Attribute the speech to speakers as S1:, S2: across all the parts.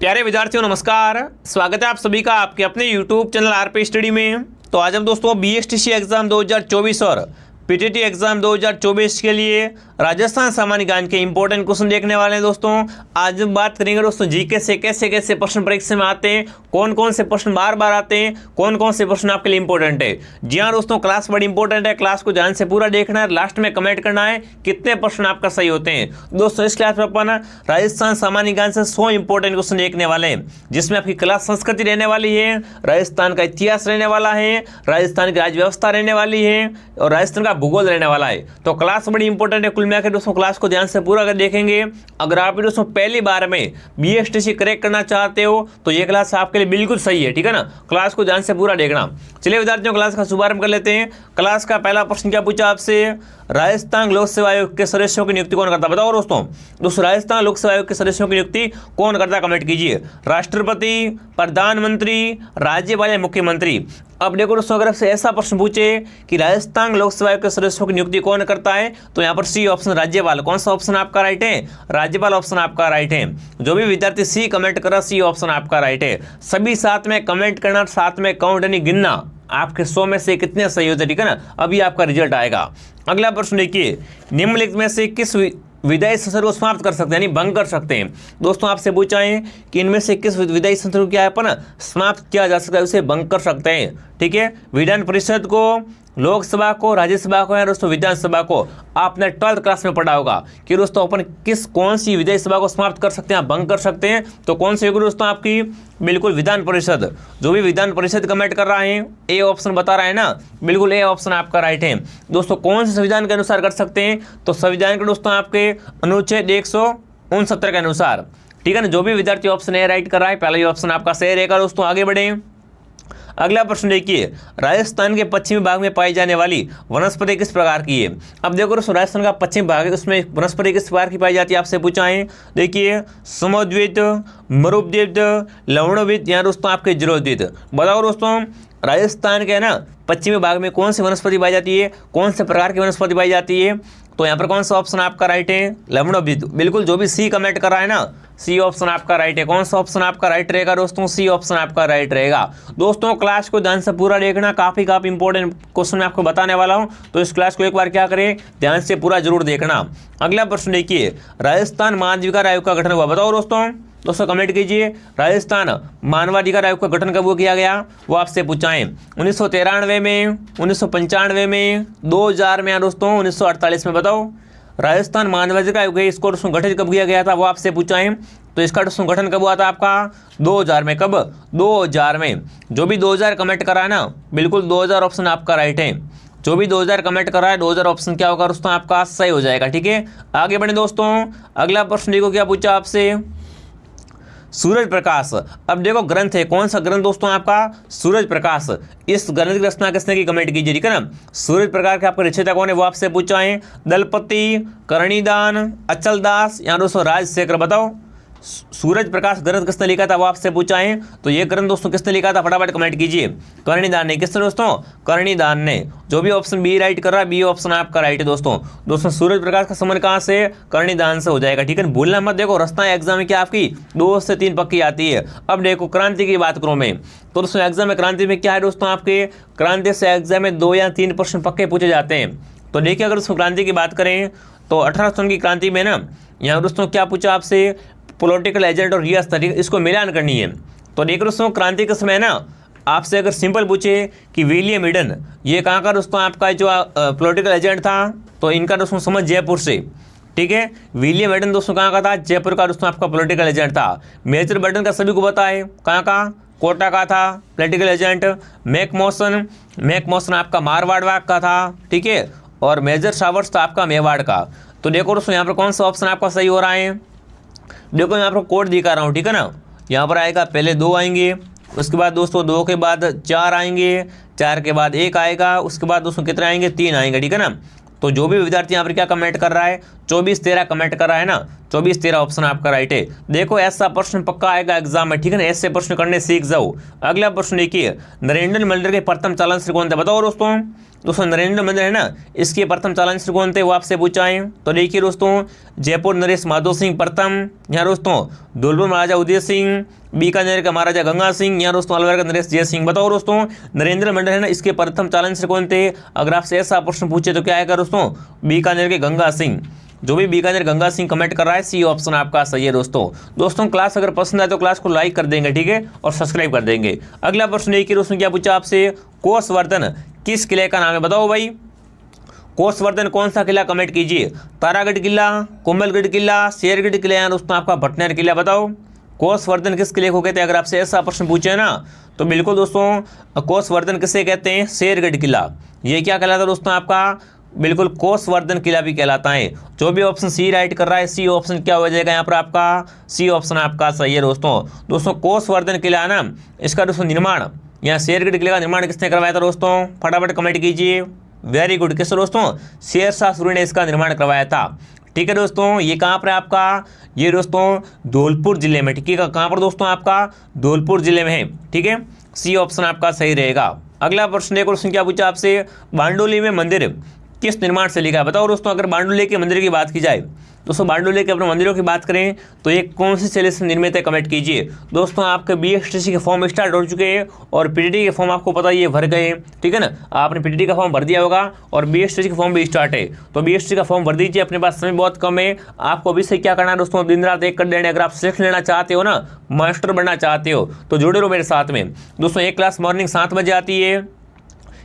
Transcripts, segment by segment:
S1: प्यारे विद्यार्थियों नमस्कार, स्वागत है आप सभी का आपके अपने YouTube चैनल आरपी स्टडी में। तो आज हम दोस्तों बीएसटीसी एग्जाम 2024 और पीटीटी एग्जाम 2024 के लिए राजस्थान सामान्य ज्ञान के इंपॉर्टेंट क्वेश्चन देखने वाले हैं। दोस्तों आज हम बात करेंगे दोस्तों जीके से कैसे कैसे प्रश्न परीक्षा में आते हैं, कौन कौन से प्रश्न बार बार आते हैं, कौन कौन से प्रश्न आपके लिए इंपॉर्टेंट है। जी हाँ दोस्तों, क्लास बड़ी इंपॉर्टेंट है, क्लास को ध्यान से पूरा देखना है, लास्ट में कमेंट करना है कितने प्रश्न आपका सही होते हैं। दोस्तों इस क्लास में अपन राजस्थान सामान्य ज्ञान से 100 इंपॉर्टेंट क्वेश्चन देखने वाले हैं, जिसमें आपकी क्लास संस्कृति रहने वाली है, राजस्थान का इतिहास रहने वाला है, राजस्थान की राज्य व्यवस्था रहने वाली है और राजस्थान का भूगोल रहने वाला है। तो क्लास बड़ी इंपॉर्टेंट है। कुल मिलाकर दोस्तों क्लास को ध्यान से पूरा कर देखेंगे। अगर आप दोस्तों पहली बार में बीएसटीसी क्रैक करना चाहते हो तो ये क्लास आपके लिए बिल्कुल सही है, ठीक है ना। क्लास को ध्यान से पूरा देखना। चलिए विद्यार्थियों क्लास का शुभारंभ कर लेते हैं। क्लास का पहला प्रश्न क्या पूछा आपसे, राजस्थान लोक सेवा आयोग के सदस्यों की नियुक्ति कौन करता है। बताओ दोस्तों राजस्थान लोक सेवा आयोग के सदस्यों की नियुक्ति कौन करता है, कमेंट कीजिए। राष्ट्रपति, प्रधानमंत्री, राज्यपाल या मुख्यमंत्री। अब देखो दोस्तों अगर आपसे ऐसा प्रश्न पूछे कि राजस्थान लोक सेवा आयोग के सदस्यों की नियुक्ति कौन करता है तो यहाँ पर सी ऑप्शन राज्यपाल। कौन सा ऑप्शन आपका राइट है, राज्यपाल ऑप्शन आपका राइट है। जो भी विद्यार्थी सी कमेंट करा सी ऑप्शन आपका राइट है। सभी साथ में कमेंट करना, साथ में काउंट यानी गिनना, आपके 100 में से कितने सही होते, ठीक है ना। अभी आपका रिजल्ट आएगा। अगला प्रश्न देखिए, निम्नलिखित में से किस विधायी संसद को समाप्त कर सकते हैं यानी भंग कर सकते हैं। दोस्तों आपसे पूछा है कि इनमें से किस विधायी संसद को क्या है अपन समाप्त किया जा सकता है, उसे भंग कर सकते हैं, ठीक है। विधान परिषद को, लोकसभा को, राज्यसभा को या दोस्तों विधानसभा को। आपने 12th क्लास में पढ़ा होगा कि दोस्तों अपन कौन सी विधायी सभा को समाप्त कर सकते हैं, भंग कर सकते हैं। तो कौन सी होगी दोस्तों आपकी, बिल्कुल विधान परिषद। जो भी विधान परिषद कमेंट कर रहा है ए ऑप्शन बता रहा है ना, बिल्कुल ए ऑप्शन आपका राइट है। दोस्तों कौन से संविधान के अनुसार कर सकते हैं, तो संविधान के दोस्तों आपके अनुच्छेद 169 के अनुसार, ठीक है ना। जो भी विद्यार्थी ऑप्शन ए राइट कर रहा है पहला ही ऑप्शन आपका सही रहेगा। दोस्तों आगे बढ़े। अगला प्रश्न देखिए, राजस्थान के पश्चिमी भाग में पाई जाने वाली वनस्पति किस प्रकार की है। अब देखो दोस्तों राजस्थान का पश्चिम भाग है, उसमें वनस्पति किस प्रकार की पाई जाती है आपसे पूछा है। देखिए समुद्वित, मरुद्वित, लवणोद्वित या दोस्तों आपके जलोद्वित। बताओ दोस्तों राजस्थान के है ना पश्चिमी भाग में कौन सी वनस्पति पाई जाती है, कौन से प्रकार की वनस्पति पाई जाती है। तो यहाँ पर कौन सा ऑप्शन आपका राइट है, लवणोद्वित। बिल्कुल जो भी सी कमेंट कर रहा है ना सी ऑप्शन आपका राइट है। कौन सा ऑप्शन आपका राइट रहेगा दोस्तों, सी ऑप्शन आपका राइट रहेगा। दोस्तों क्लास को ध्यान से पूरा देखना, काफ़ी इंपॉर्टेंट क्वेश्चन मैं आपको बताने वाला हूं, तो इस क्लास को एक बार क्या करें, ध्यान से पूरा जरूर देखना। अगला प्रश्न देखिए, राजस्थान मानवाधिकार आयोग का गठन हुआ। बताओ दोस्तों कमेंट कीजिए, राजस्थान मानवाधिकार आयोग का गठन कब किया गया, वो आपसे पूछा है। 1993 में, 1995 में, 2000 में या दोस्तों 1948 में। बताओ राजस्थान मानवाधिकार आयोग इसको दोस्तों गठित कब किया गया था, वो आपसे पूछा है। तो इसका दोस्तों गठन कब हुआ था आपका, 2000 में। कब, 2000 में। जो भी 2000 कमेंट करा है ना, बिल्कुल 2000 ऑप्शन आपका राइट है। जो भी 2000 कमेंट कर रहा है 2000 ऑप्शन क्या होगा दोस्तों आपका सही हो जाएगा, ठीक है। आगे बढ़े दोस्तों। अगला प्रश्न देखो क्या पूछा आपसे, सूरज प्रकाश। अब देखो ग्रंथ है, कौन सा ग्रंथ दोस्तों आपका, सूरज प्रकाश। इस ग्रंथ की रचना किसने की, कमेंट कीजिए, ठीक है ना। सूरज प्रकाश के आपका रचयिता कौन है, वो आपसे पूछा है। दलपति, करणीदान, अचल दास या दोस्तों राजशेखर। बताओ सूरज प्रकाश ग्रंथ किसने लिखा था, वो आपसे पूछा है। तो ये ग्रंथ दोस्तों किसने लिखा था, फटाफट कमेंट कीजिए। करणीदान ने। किसने दोस्तों, करणीदान ने। जो भी ऑप्शन बी राइट कर रहा है बी ऑप्शन आपका राइट है। दोस्तों सूरज प्रकाश का संबंध कहाँ से, करणीदान से हो जाएगा, ठीक है। भूलना मत। देखो रचना एग्जाम में क्या आपकी 2 से 3 पक्की आती है। अब देखो क्रांति की बात करूँ मैं, तो दोस्तों एग्जाम में क्रांति में क्या है दोस्तों आपके, क्रांति से एग्जाम में 2 या 3 प्रश्न पक्के पूछे जाते हैं। तो देखिए अगर उसको क्रांति की बात करें तो 18 की क्रांति में ना, यहाँ दोस्तों क्या पूछा आपसे, पॉलिटिकल एजेंट और रियासत, इसको मिलान करनी है। तो देखो दोस्तों क्रांति के समय ना आपसे अगर सिंपल पूछे कि विलियम ईडन ये कहाँ का दोस्तों आपका जो पॉलिटिकल एजेंट था, तो इनका दोस्तों समझ जयपुर से, ठीक है। विलियम ईडन दोस्तों कहाँ का था, जयपुर का दोस्तों आपका पॉलिटिकल एजेंट था। मेजर बर्टन का सभी को पता है, कहाँ का, कोटा का था पॉलिटिकल एजेंट। मैकमोसन आपका मारवाड़ का था, ठीक है। और मेजर सावर्स था आपका मेवाड़ का। तो देखो दोस्तों यहाँ पर कौन सा ऑप्शन आपका सही हो रहा है। देखो यहाँ पर कोड दिखा रहा हूँ, ठीक है ना। यहाँ पर आएगा पहले 2 आएंगे, उसके बाद दोस्तों 2 के बाद 4 आएंगे, 4 के बाद 1 आएगा, उसके बाद दोस्तों कितने आएंगे, 3 आएंगे, ठीक है ना। तो जो भी विद्यार्थी यहाँ पर क्या कमेंट कर रहा है, 24-13 कमेंट कर रहा है ना, 24-13 ऑप्शन आपका राइट है। देखो ऐसा प्रश्न पक्का आएगा एग्जाम में, ठीक है ना, ऐसे प्रश्न करने सीख जाओ। अगला प्रश्न देखिए, नरेंद्र मंदिर के प्रथम चालन कौन थे, बताओ दोस्तों नरेंद्र मंदिर है ना, इसके प्रथम चालन कौन थे वो आपसे पूछा है। तो देखिए दोस्तों, जयपुर नरेश माधो सिंह प्रथम, यहाँ दोस्तों धौलपुर महाराजा उदय सिंह, बीकानेर का महाराजा गंगा सिंह, यहाँ दोस्तों अलवर का नरेश जय सिंह। बताओ दोस्तों नरेंद्र मंदिर है ना, इसके प्रथम चालन कौन थे। अगर आपसे ऐसा प्रश्न पूछे तो क्या आएगा दोस्तों, बीकानेर के गंगा सिंह। जो भी बीकानेर गंगा सिंह कमेंट कर रहा है सी ऑप्शन आपका सही है दोस्तों क्लास अगर पसंद आए तो क्लास को लाइक कर देंगे, ठीक है, और सब्सक्राइब कर देंगे। अगला प्रश्न देखिए दोस्तों, क्या पूछा आपसे, कोसवर्धन किस किले का नाम है, बताओ भाई, कोसवर्धन कौन सा किला, कमेंट कीजिए। तारागढ़ किला, कोमलगढ़ किला, शेरगढ़ किला या दोस्तों आपका भटनेर किला। बताओ कोसवर्धन किस किले को कहते हैं। अगर आपसे ऐसा प्रश्न पूछे ना तो बिल्कुल दोस्तों कोसवर्धन किसे कहते हैं, शेरगढ़ किला। ये क्या कहलाता है दोस्तों आपका, बिल्कुल कोसवर्धन किला भी कहलाता है। जो भी ऑप्शन सी राइट कर रहा है सी ऑप्शन क्या हो जाएगा यहाँ पर आपका, सी ऑप्शन आपका सही है दोस्तों कोसवर्धन किला ना, इसका दोस्तों निर्माण, यहाँ शेरगढ़ किले का निर्माण किसने करवाया था दोस्तों, फटाफट कमेंट कीजिए। वेरी गुड, किसने दोस्तों, शेरशाह सूरी ने इसका निर्माण करवाया था। ठीक है दोस्तों, ये कहाँ पर आपका, ये दोस्तों धौलपुर जिले में, ठीक है, कहाँ पर दोस्तों आपका, धौलपुर जिले में है, ठीक है, सी ऑप्शन आपका सही रहेगा। अगला प्रश्न देखो दोस्तों, क्या पूछा आपसे, बारडोली में मंदिर किस निर्माण से लिखा है। बताओ दोस्तों अगर बारडोली के मंदिर की बात की जाए, दोस्तों बारडोली के अपने मंदिरों की बात करें तो ये कौन सी शैली से निर्मित है, कमेंट कीजिए। दोस्तों आपके बीएसटीसी के फॉर्म स्टार्ट हो चुके हैं और पीटीटी के फॉर्म आपको पता ही है भर गए, ठीक है ना, आपने पीटीटी का फॉर्म भर दिया होगा और बीएसटीसी का फॉर्म भी स्टार्ट है। तो बीएसटीसी का फॉर्म भर दीजिए, अपने पास समय बहुत कम है, आपको अभी से क्या करना है दोस्तों, दिन रात एक कर देना। अगर आप सिलेक्शन लेना चाहते हो ना, मास्टर बनना चाहते हो तो जुड़े रहो मेरे साथ में। दोस्तों एक क्लास मॉर्निंग 7 बजे आती है,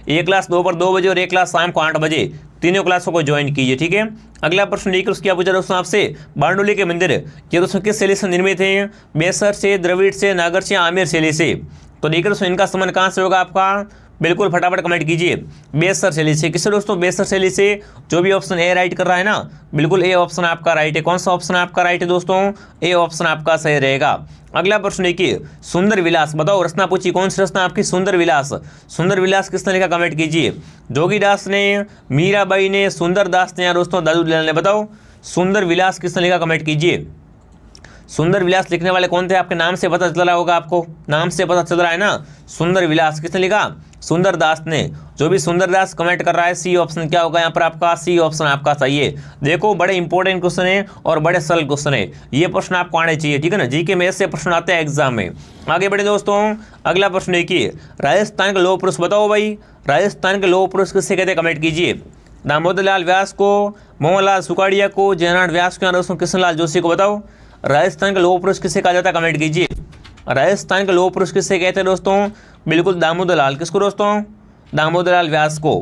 S1: एक क्लास दोपहर 2 बजे और एक क्लास शाम को 8 बजे, तीनों क्लासों को ज्वाइन कीजिए, ठीक है। अगला प्रश्न देखिए उसकी पूछा दोस्तों आपसे, बारडोली के मंदिर ये दोस्तों किस शैली से निर्मित है, बेसर से, द्रविड़ से, नागर से, आमेर शैली से। तो देखिए दोस्तों इनका संबंध कहाँ से होगा आपका, बिल्कुल फटाफट कमेंट कीजिए, बेसर शैली से। किससे दोस्तों, बेसर शैली से। जो भी ऑप्शन ए राइट कर रहा है ना, बिल्कुल ए ऑप्शन आपका राइट है। कौन सा ऑप्शन आपका राइट है दोस्तों, ए ऑप्शन आपका सही रहेगा। अगला प्रश्न देखिए, सुंदर विलास, बताओ रचना पूछी, कौन सी रचना आपकी, सुंदर विलास। सुंदर विलास किसने लिखा, कमेंट कीजिए। जोगीदास ने, मीराबाई ने, सुंदरदास ने या दोस्तों दादूलाल ने। बताओ सुंदर विलास किसने लिखा, कमेंट कीजिए। सुंदर विलास लिखने वाले कौन थे, आपके नाम से पता चल रहा होगा, आपको नाम से पता चल रहा है ना, सुंदर विलास किसने लिखा, सुंदरदास ने। जो भी सुंदरदास कमेंट कर रहा है सी ऑप्शन क्या होगा यहाँ पर आपका, सी ऑप्शन आपका सही है। देखो बड़े इंपॉर्टेंट क्वेश्चन है और बड़े सरल क्वेश्चन है, ये प्रश्न आपको आने चाहिए, ठीक है ना, जीके में ऐसे प्रश्न आते हैं एग्जाम में। आगे बढ़े दोस्तों, अगला प्रश्न देखिए, राजस्थान के लौह पुरुष, बताओ भाई राजस्थान के लौह पुरुष किससे कहते हैं, कमेंट कीजिए। दामोदर लाल व्यास को, मोहनलाल सुखाड़िया को, जयनारायण व्यास को या दोस्तों कृष्णलाल जोशी को। बताओ राजस्थान के लौह पुरुष किससे कहा जाता है, कमेंट कीजिए। राजस्थान के लौह पुरुष किससे कहते हैं दोस्तों, बिल्कुल दामोदर लाल, किसको दोस्तों, दामोदर लाल व्यास को।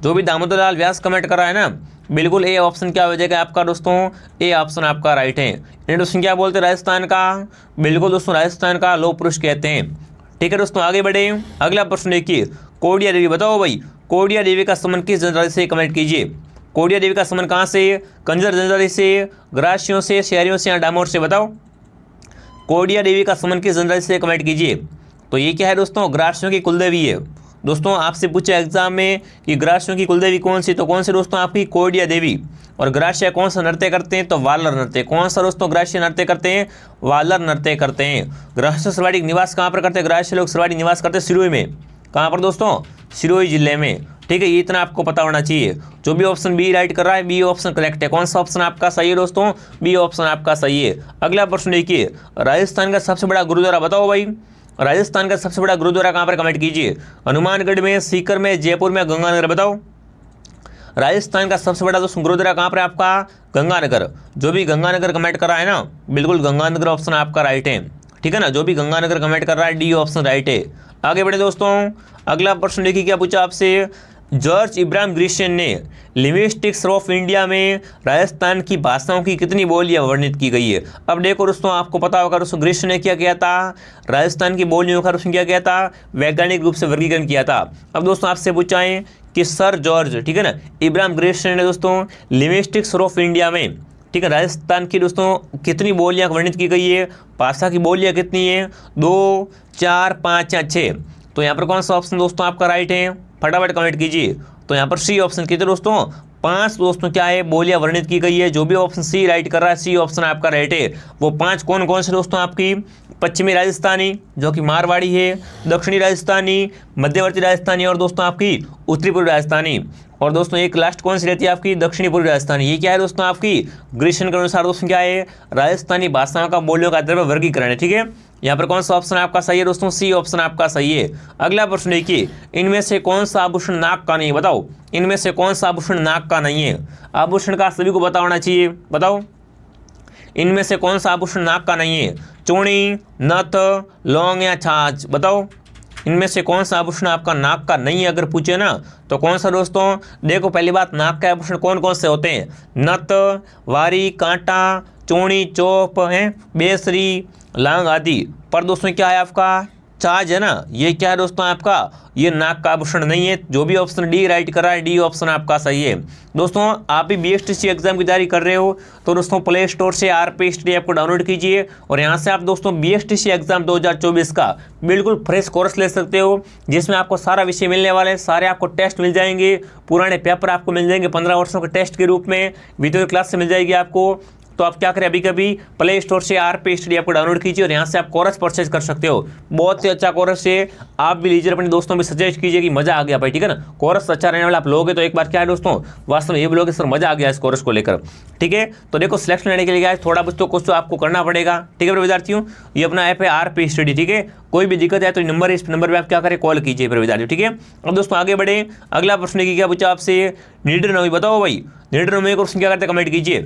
S1: जो भी दामोदर लाल व्यास कमेंट कर रहा है ना, बिल्कुल ए ऑप्शन क्या हो जाएगा आपका दोस्तों, ए ऑप्शन आपका राइट है। इन्हें दोस्तों क्या बोलते हैं, राजस्थान का, बिल्कुल दोस्तों राजस्थान का लौह पुरुष कहते हैं, ठीक है दोस्तों। आगे बढ़े, अगला प्रश्न देखिए, कौड़िया देवी, बताओ भाई कौड़िया देवी का संबंध किस जनजाति से, कमेंट कीजिए। कौड़िया देवी का संबंध कहाँ से, कंजर जनजाति से, ग्रासियों से, शहरियों से या डामोर से। बताओ कौड़िया देवी का संबंध किस जनजाति से, कमेंट कीजिए। तो ये क्या है दोस्तों, ग्रासियों की कुलदेवी है। दोस्तों आपसे पूछा एग्जाम में कि ग्रासियों की कुलदेवी कौन सी, तो कौन सी दोस्तों आपकी, कौड़िया देवी। और ग्रासिया कौन सा नृत्य करते हैं, तो वालर नृत्य। कौन सा दोस्तों ग्रासिया नृत्य करते हैं, वालर नृत्य करते हैं। ग्रासिया सर्वाधिक निवास कहाँ पर करते हैं, ग्रासिया लोग सर्वाधिक निवास करते हैं सिरोही में। कहाँ पर दोस्तों, सिरोही जिले में, ठीक है, ये इतना आपको पता होना चाहिए। जो भी ऑप्शन बी राइट कर रहा है बी ऑप्शन करेक्ट है। कौन सा ऑप्शन आपका सही है दोस्तों, बी ऑप्शन आपका सही है। अगला प्रश्न देखिए, राजस्थान का सबसे बड़ा गुरुद्वारा, बताओ भाई राजस्थान का सबसे बड़ा गुरुद्वारा कहाँ पर, कमेंट कीजिए। हनुमानगढ़ में, सीकर में, जयपुर में, गंगानगर। बताओ राजस्थान का सबसे बड़ा दोस्तों गुरुद्वारा कहाँ पर आपका, गंगानगर। जो भी गंगानगर कमेंट कर रहा है ना, बिल्कुल गंगानगर ऑप्शन आपका राइट है, ठीक है ना। जो भी गंगानगर कमेंट कर रहा है डी ऑप्शन राइट है। आगे बढ़े दोस्तों, अगला प्रश्न देखिए क्या पूछा आपसे, जॉर्ज इब्राहिम ग्रिशन ने लिंग्विस्टिक्स ऑफ इंडिया में राजस्थान की भाषाओं की कितनी बोलियां वर्णित की गई है। अब देखो दोस्तों आपको पता होगा दोस्तों ग्रिशन ने क्या किया था, राजस्थान की बोलियों का दोस्तों क्या किया था, वैज्ञानिक रूप से वर्गीकरण किया था। अब दोस्तों आपसे पूछाएं कि सर जॉर्ज, ठीक है ना, इब्राहिम ग्रिशन ने दोस्तों लिंग्विस्टिक्स ऑफ इंडिया में, ठीक है, राजस्थान की दोस्तों कितनी बोलियां वर्णित की गई है, भाषा की बोलियां कितनी है, 2, 4, 5 या 6। तो यहाँ पर कौन सा ऑप्शन दोस्तों आपका राइट है, फटाफट कमेंट कीजिए। तो यहाँ पर सी ऑप्शन कितने दोस्तों, 5 दोस्तों क्या है बोलियां वर्णित की गई है। जो भी ऑप्शन सी राइट कर रहा है, सी ऑप्शन आपका राइट है। वो 5 कौन कौन से दोस्तों आपकी, पश्चिमी राजस्थानी जो कि मारवाड़ी है, दक्षिणी राजस्थानी, मध्यवर्ती राजस्थानी और दोस्तों आपकी उत्तरी पूर्वी राजस्थानी। और दोस्तों एक लास्ट कौन सी रहती है आपकी, दक्षिणी पूर्वी राजस्थानी। ये क्या है दोस्तों आपकी ग्रीशन के अनुसार दोस्तों क्या है, राजस्थानी भाषाओं का बोलियों का आधार पर वर्गीकरण है। ठीक है, यहाँ पर कौन सा ऑप्शन आपका सही है दोस्तों, सी ऑप्शन आपका सही है। अगला प्रश्न देखिए, इनमें से कौन सा आभूषण नाक का नहीं है, बताओ इनमें से कौन सा आभूषण नाक का नहीं है। आभूषण का सभी को पता होना चाहिए, बताओ इनमें से कौन सा आभूषण नाक का नहीं है। चूड़ी, नथ, लौंग या छाछ, बताओ इनमें से कौन सा आभूषण आपका नाक का नहीं है। अगर पूछे ना तो कौन सा दोस्तों, देखो पहली बात नाक के आभूषण कौन कौन से होते हैं, नथ, वारी, कांटा, चूड़ी, चोप है, बेसरी, लांग आदि। पर दोस्तों क्या है आपका छाछ है ना, ये क्या है दोस्तों आपका, ये नाक का आभूषण नहीं है। जो भी ऑप्शन डी राइट कर रहा है, डी ऑप्शन आपका सही है। दोस्तों आप भी बीएसटीसी एग्जाम की तैयारी कर रहे हो तो दोस्तों प्ले स्टोर से आरपी स्टडी ऐप को डाउनलोड कीजिए और यहाँ से आप दोस्तों बीएसटीसी एग्जाम 2024 का बिल्कुल फ्रेश कोर्स ले सकते हो, जिसमें आपको सारा विषय मिलने वाले हैं, सारे आपको टेस्ट मिल जाएंगे, पुराने पेपर आपको मिल जाएंगे 15 वर्षों के टेस्ट के रूप में, वीडियो क्लास से मिल जाएगी आपको। तो आप क्या करें, अभी कभी प्ले स्टोर से आरपी स्टडी ऐप को डाउनलोड कीजिए और यहाँ से आप कोर्स परचेज कर सकते हो। बहुत ही अच्छा कोर्स है, आप भी लीजिए, अपने दोस्तों में सजेस्ट कीजिए कि मजा आ गया भाई, ठीक है ना। कोर्स अच्छा रहने वाला आप लोगे तो एक बार क्या है दोस्तों, वास्तव में ये बोलोगे सर मजा आ गया इस कोर्स को लेकर। ठीक है, तो देखो सिलेक्शन लेने के लिए क्या थोड़ा बहुत तो कुछ तो आपको करना पड़ेगा। ठीक है विद्यार्थियों, ये अपना ऐप है आरपी स्टडी। ठीक है, कोई भी दिक्कत है तो नंबर है, इस नंबर पर आप क्या करें, कॉल कीजिए विद्यार्थियों। ठीक है, अब दोस्तों आगे बढ़े, अगला प्रश्न की क्या पूछा आपसे, निडर नवमी, बताओ भाई निडर नवमी क्वेश्चन क्या करते, कमेंट कीजिए।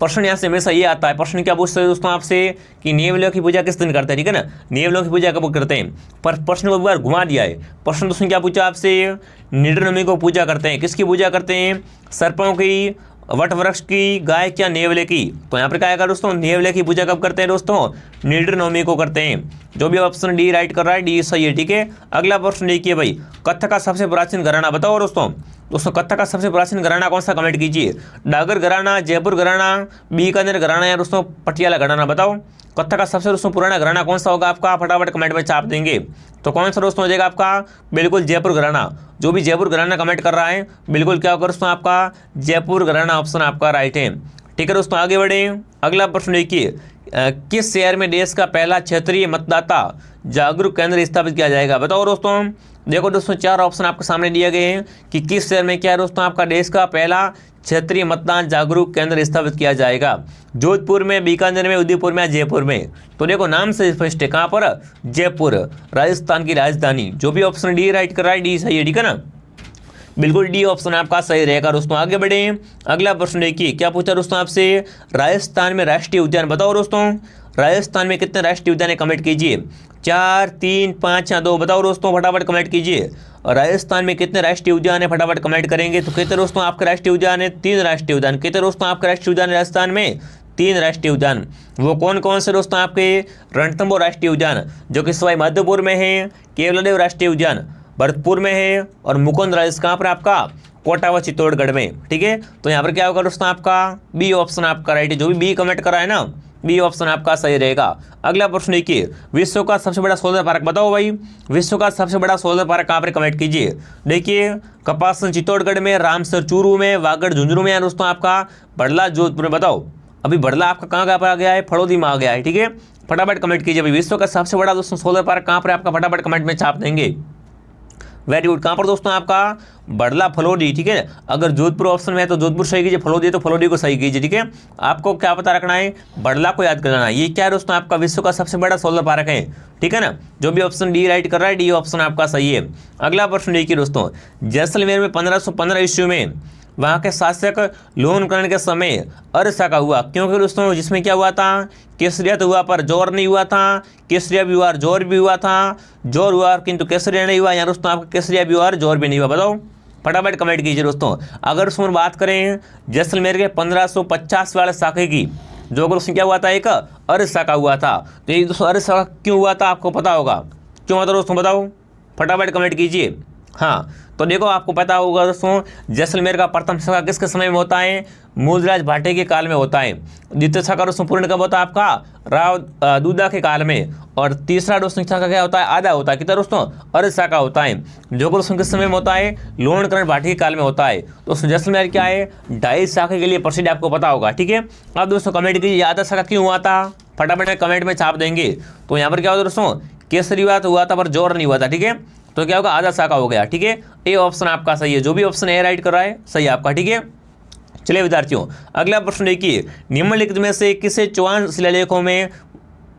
S1: प्रश्न यहाँ से हमेशा ये आता है, प्रश्न क्या पूछते हैं दोस्तों आपसे कि नेवलियों की पूजा किस दिन करते हैं। ठीक है ना, नेवलियों की पूजा कब करते हैं, पर प्रश्न को एक बार घुमा दिया है। प्रश्न दोस्तों क्या पूछा आपसे, निडर नवमी को पूजा करते हैं, किसकी पूजा करते हैं, सर्पों की, वट वृक्ष की, गाय क्या, नेवले की। तो यहाँ पर क्या आएगा दोस्तों, नेवले की पूजा कब करते हैं दोस्तों, निडर नवमी को करते हैं। जो भी ऑप्शन डी राइट कर रहा है, डी सही है। ठीक है, अगला प्रश्न देखिए भाई, कत्थ का सबसे प्राचीन घराना बताओ दोस्तों। कत्थ का सबसे प्राचीन घराना कौन सा, कमेंट कीजिए। डागर घराना, जयपुर घराना, बीकानेर घराना या दोस्तों पटियाला घराना, बताओ कत्थ का सबसे दोस्तों पुराना घराना कौन सा होगा आपका, फटाफट कमेंट में छाप देंगे। तो कौन सा दोस्तों हो जाएगा आपका, बिल्कुल जयपुर घराना। जो भी जयपुर घराना कमेंट कर रहा है बिल्कुल क्या होगा दोस्तों आपका, जयपुर घराना ऑप्शन आपका राइट है। ठीक है दोस्तों, आगे बढ़े, अगला प्रश्न देखिए, किस शहर में देश का पहला क्षेत्रीय मतदाता जागरूक केंद्र स्थापित किया जाएगा, बताओ दोस्तों। देखो दोस्तों 4 ऑप्शन आपके सामने दिए गए हैं कि किस शहर में क्या है दोस्तों आपका देश का पहला क्षेत्रीय मतदान जागरूक केंद्र स्थापित किया जाएगा। जोधपुर में, बीकानेर में, उदयपुर में, जयपुर में। तो देखो नाम से स्पष्ट है, कहाँ पर, जयपुर, राजस्थान की राजधानी। जो भी ऑप्शन डी राइट कर रहा है, डी सही है। ठीक है ना, बिल्कुल डी ऑप्शन आपका सही रहेगा दोस्तों। आगे बढ़े, अगला प्रश्न देखिए, क्या पूछा दोस्तों आपसे, राजस्थान में राष्ट्रीय उद्यान बताओ दोस्तों। राजस्थान में कितने राष्ट्रीय उद्यान है, कमेंट कीजिए। 4, 3, 5 या 2, बताओ दोस्तों, फटाफट कमेंट कीजिए। राजस्थान में कितने राष्ट्रीय उद्यान है, फटाफट कमेंट करेंगे। तो कितने दोस्तों आपके राष्ट्रीय उद्यान है, 3 राष्ट्रीय उद्यान। कितने दोस्तों आपके राष्ट्रीय उद्यान है राजस्थान में, 3 राष्ट्रीय उद्यान। वो कौन कौन से दोस्तों आपके, रणथंभौर राष्ट्रीय उद्यान जो कि सवाई माधोपुर में है, केवलादेव राष्ट्रीय उद्यान भरतपुर में है, और मुकुंद राज कहाँ पर आपका, कोटा व चित्तौड़गढ़ में। ठीक है, तो यहाँ पर क्या होगा दोस्तों आपका, बी ऑप्शन आपका राइट है। जो भी बी कमेंट करा है ना, बी ऑप्शन आपका सही रहेगा। अगला प्रश्न देखिए, विश्व का सबसे बड़ा सोलर पार्क बताओ भाई। विश्व का सबसे बड़ा सोलर पार्क कहाँ पर, कमेंट कीजिए। देखिए कपासन चित्तौड़गढ़ में, रामसर चूरू में, वागड़ झुंझुनू में, या दोस्तों आपका बड़ला जोधपुर में। बताओ अभी बड़ला आपका कहाँ पर आ गया है, फड़ौदी में आ गया है। ठीक है, फटाफट कमेंट कीजिए भाई, विश्व का सबसे बड़ा दोस्तों सोलर पार्क कहाँ पर आपका, फटाफट कमेंट में छाप देंगे। वेरी गुड, कहाँ पर दोस्तों आपका, बड़ला फलोदी। ठीक है, अगर जोधपुर ऑप्शन में है तो जोधपुर सही कीजिए, फलोदी तो फलोदी को सही कीजिए। ठीक है, आपको क्या पता रखना है, बड़ला को याद करना है। ये क्या है दोस्तों आपका, विश्व का सबसे बड़ा सोलर पार्क है। ठीक है ना, जो भी ऑप्शन डी राइट कर रहा है, डी ऑप्शन आपका सही है। अगला प्रश्न देखिए दोस्तों, जैसलमेर में 1515 ईस्वी में वहाँ के शासक लोहनकरण के समय अर्शका हुआ, क्योंकि दोस्तों जिसमें क्या हुआ था, केसरिया तो हुआ पर जोर नहीं हुआ था, केसरिया भी हुआ, जोर भी हुआ था, जोर हुआ किंतु केसरिया नहीं हुआ, या दोस्तों आपका केसरिया भी हुआ और जोर भी नहीं हुआ। बताओ फटाफट कमेंट कीजिए दोस्तों। अगर उसमें बात करें जैसलमेर के 1550 वाले शाखे की, जो अगर उसमें क्या हुआ था, एक अर्शका हुआ था। तो ये दोस्तों अर्शका क्यों हुआ था आपको पता होगा, क्यों हुआ था दोस्तों, बताओ फटाफट कमेंट कीजिए। हाँ, तो देखो आपको पता होगा दोस्तों, जैसलमेर का प्रथम शाखा किसके समय में होता है? मूलराज भाटे के काल में होता है। द्वितीय शाखा दोस्तों पूर्ण कब होता है आपका? राव दूधा के काल में। और तीसरा दोस्तों शाखा क्या होता है? आधा होता है। कितना दोस्तों? अर्ध शाखा होता है, जो दोस्तों किस समय में होता है? लोणकरण भाटे के काल में होता है। दोस्तों जैसलमेर क्या है? 2.5 शाखा के लिए प्रसिद्ध, आपको पता होगा। ठीक है, अब दोस्तों कमेंट कीजिए आधा शाखा क्यों हुआ था? फटाफट में कमेंट में छाप देंगे। तो यहाँ पर क्या होता है दोस्तों? केसरी हुआ था पर जोर नहीं हुआ था। ठीक है, तो क्या होगा? आधा शाखा हो गया। ठीक है, ए ऑप्शन आपका सही है। जो भी ऑप्शन ए राइट कर रहा है सही आपका। ठीक है, चलिए विद्यार्थियों अगला प्रश्न देखिए, निम्नलिखित में से किसे चौहान शिलालेखों में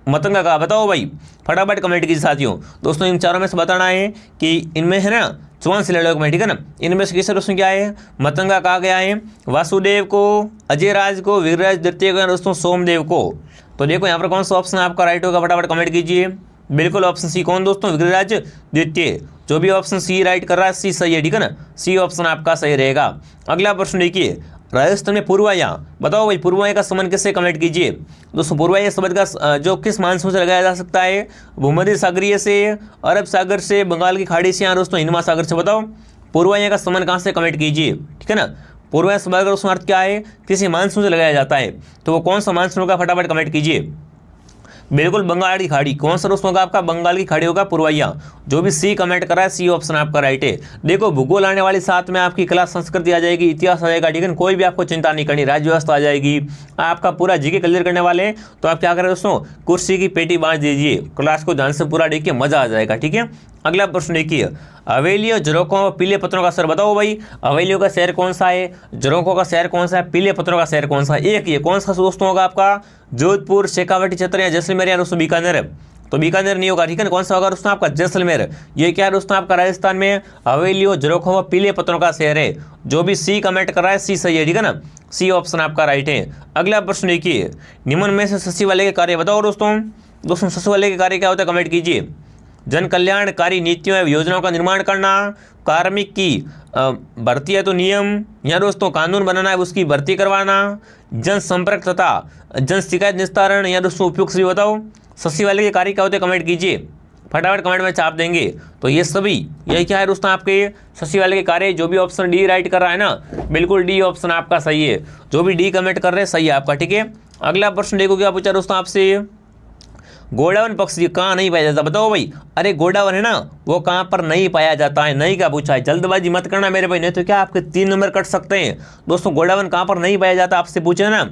S1: मतंगा कहा? बताओ भाई, फटाफट कमेंट कीजिए साथियों। दोस्तों इन चारों में से बताना है कि इनमें है ना चौहान शिलालेख में, ठीक है ना, इनमें से किसे दोस्तों क्या है? मतंगा कहा गया है? वासुदेव को, अजयराज को, वीरराज द्वितीय को, दोस्तों सोमदेव को। तो देखो यहाँ पर कौन सा ऑप्शन आपका राइट होगा, फटाफट कमेंट कीजिए। बिल्कुल ऑप्शन सी। कौन दोस्तों? वीरराज द्वितीय। जो भी ऑप्शन सी राइट कर रहा है सी सही है। ठीक है ना, सी ऑप्शन आपका सही रहेगा। अगला प्रश्न देखिए, राजस्थान में पूर्वाया, बताओ भाई पूर्वाया का संबंध किससे? कमेंट कीजिए। दोस्तों पूर्वाया शब्द का जो किस मानसून से लगाया जा सकता है? भूमध्य सागरीय से, अरब सागर से, बंगाल की खाड़ी से, या दोस्तों हिंद महासागर से। बताओ पूर्वाया का संबंध कहाँ से? कमेंट कीजिए। ठीक है ना, पूर्वाया शब्द का दोस्तों अर्थ क्या है? किसी मानसून से लगाया जाता है, तो वो कौन सा मानसून होगा? फटाफट कमेंट कीजिए। बिल्कुल बंगाल की खाड़ी। कौन सा दोस्तों होगा आपका? बंगाल की खाड़ी होगा पूर्वाया। जो भी सी कमेंट करा है सी ऑप्शन आपका राइट है। देखो भूगोल आने वाली साथ में आपकी कला संस्कृति आ जाएगी, इतिहास आ जाएगा। ठीक है, कोई भी आपको चिंता नहीं करनी, राज्य व्यवस्था आ जाएगी, आपका पूरा जीके क्लियर करने वाले हैं। तो आप क्या करें दोस्तों? कुर्सी की पेटी बांध दीजिए, क्लास को ध्यान से पूरा देखिए, मजा आ जाएगा। ठीक है, अगला प्रश्न देखिए, हवेलियों, झरोखों और पीले पत्थरों का शहर। बताओ भाई हवेलियों का शहर कौन सा है? झरोखों का शहर कौन सा है? पीले पत्थरों का शहर कौन सा है? एक ये कौन सा दोस्तों होगा आपका? जोधपुर, शेखावटी, चतर या जैसलमेर, या दोस्तों बीकानेर। तो बीकानेर नहीं होगा। ठीक है, कौन सा होगा दोस्तों आपका? जैसलमेर। ये क्या है दोस्तों आपका? राजस्थान में हवेलियों, झरोखों व पीले पत्थरों का शहर है। जो भी सी कमेंट कर रहा है सी सही है। ठीक है ना, सी ऑप्शन आपका राइट है। अगला प्रश्न देखिए, निम्न में से सचिवालय के कार्य बताओ दोस्तों सचिवालय के कार्य क्या होता है? कमेंट कीजिए। जन कल्याणकारी नीतियों एवं योजनाओं का निर्माण करना, कार्मिक की भर्ती है तो नियम, या दोस्तों कानून बनाना है उसकी भर्ती करवाना, जनसंपर्क तथा जन शिकायत निस्तारण, या दोस्तों उपयुक्त सभी। बताओ सचिवालय के कार्य क्या होते हैं? कमेंट कीजिए, फटाफट कमेंट में छाप देंगे। तो ये सभी यही क्या है दोस्तों आपके सचिवालय के कार्य। जो भी ऑप्शन डी राइट कर रहा है ना, बिल्कुल डी ऑप्शन आपका सही है। जो भी डी कमेंट कर रहे हैं सही है आपका। ठीक है, अगला प्रश्न देखो क्या पूछा दोस्तों आपसे, गोडावन पक्षी कहाँ नहीं पाया जाता? बताओ भाई। अरे गोडावन है ना, वो कहाँ पर नहीं पाया जाता है? नहीं क्या पूछा है? जल्दबाजी मत करना मेरे भाई, नहीं तो क्या आपके 3 नंबर कट सकते हैं। दोस्तों गोडावन कहाँ पर नहीं पाया जाता आपसे पूछे ना,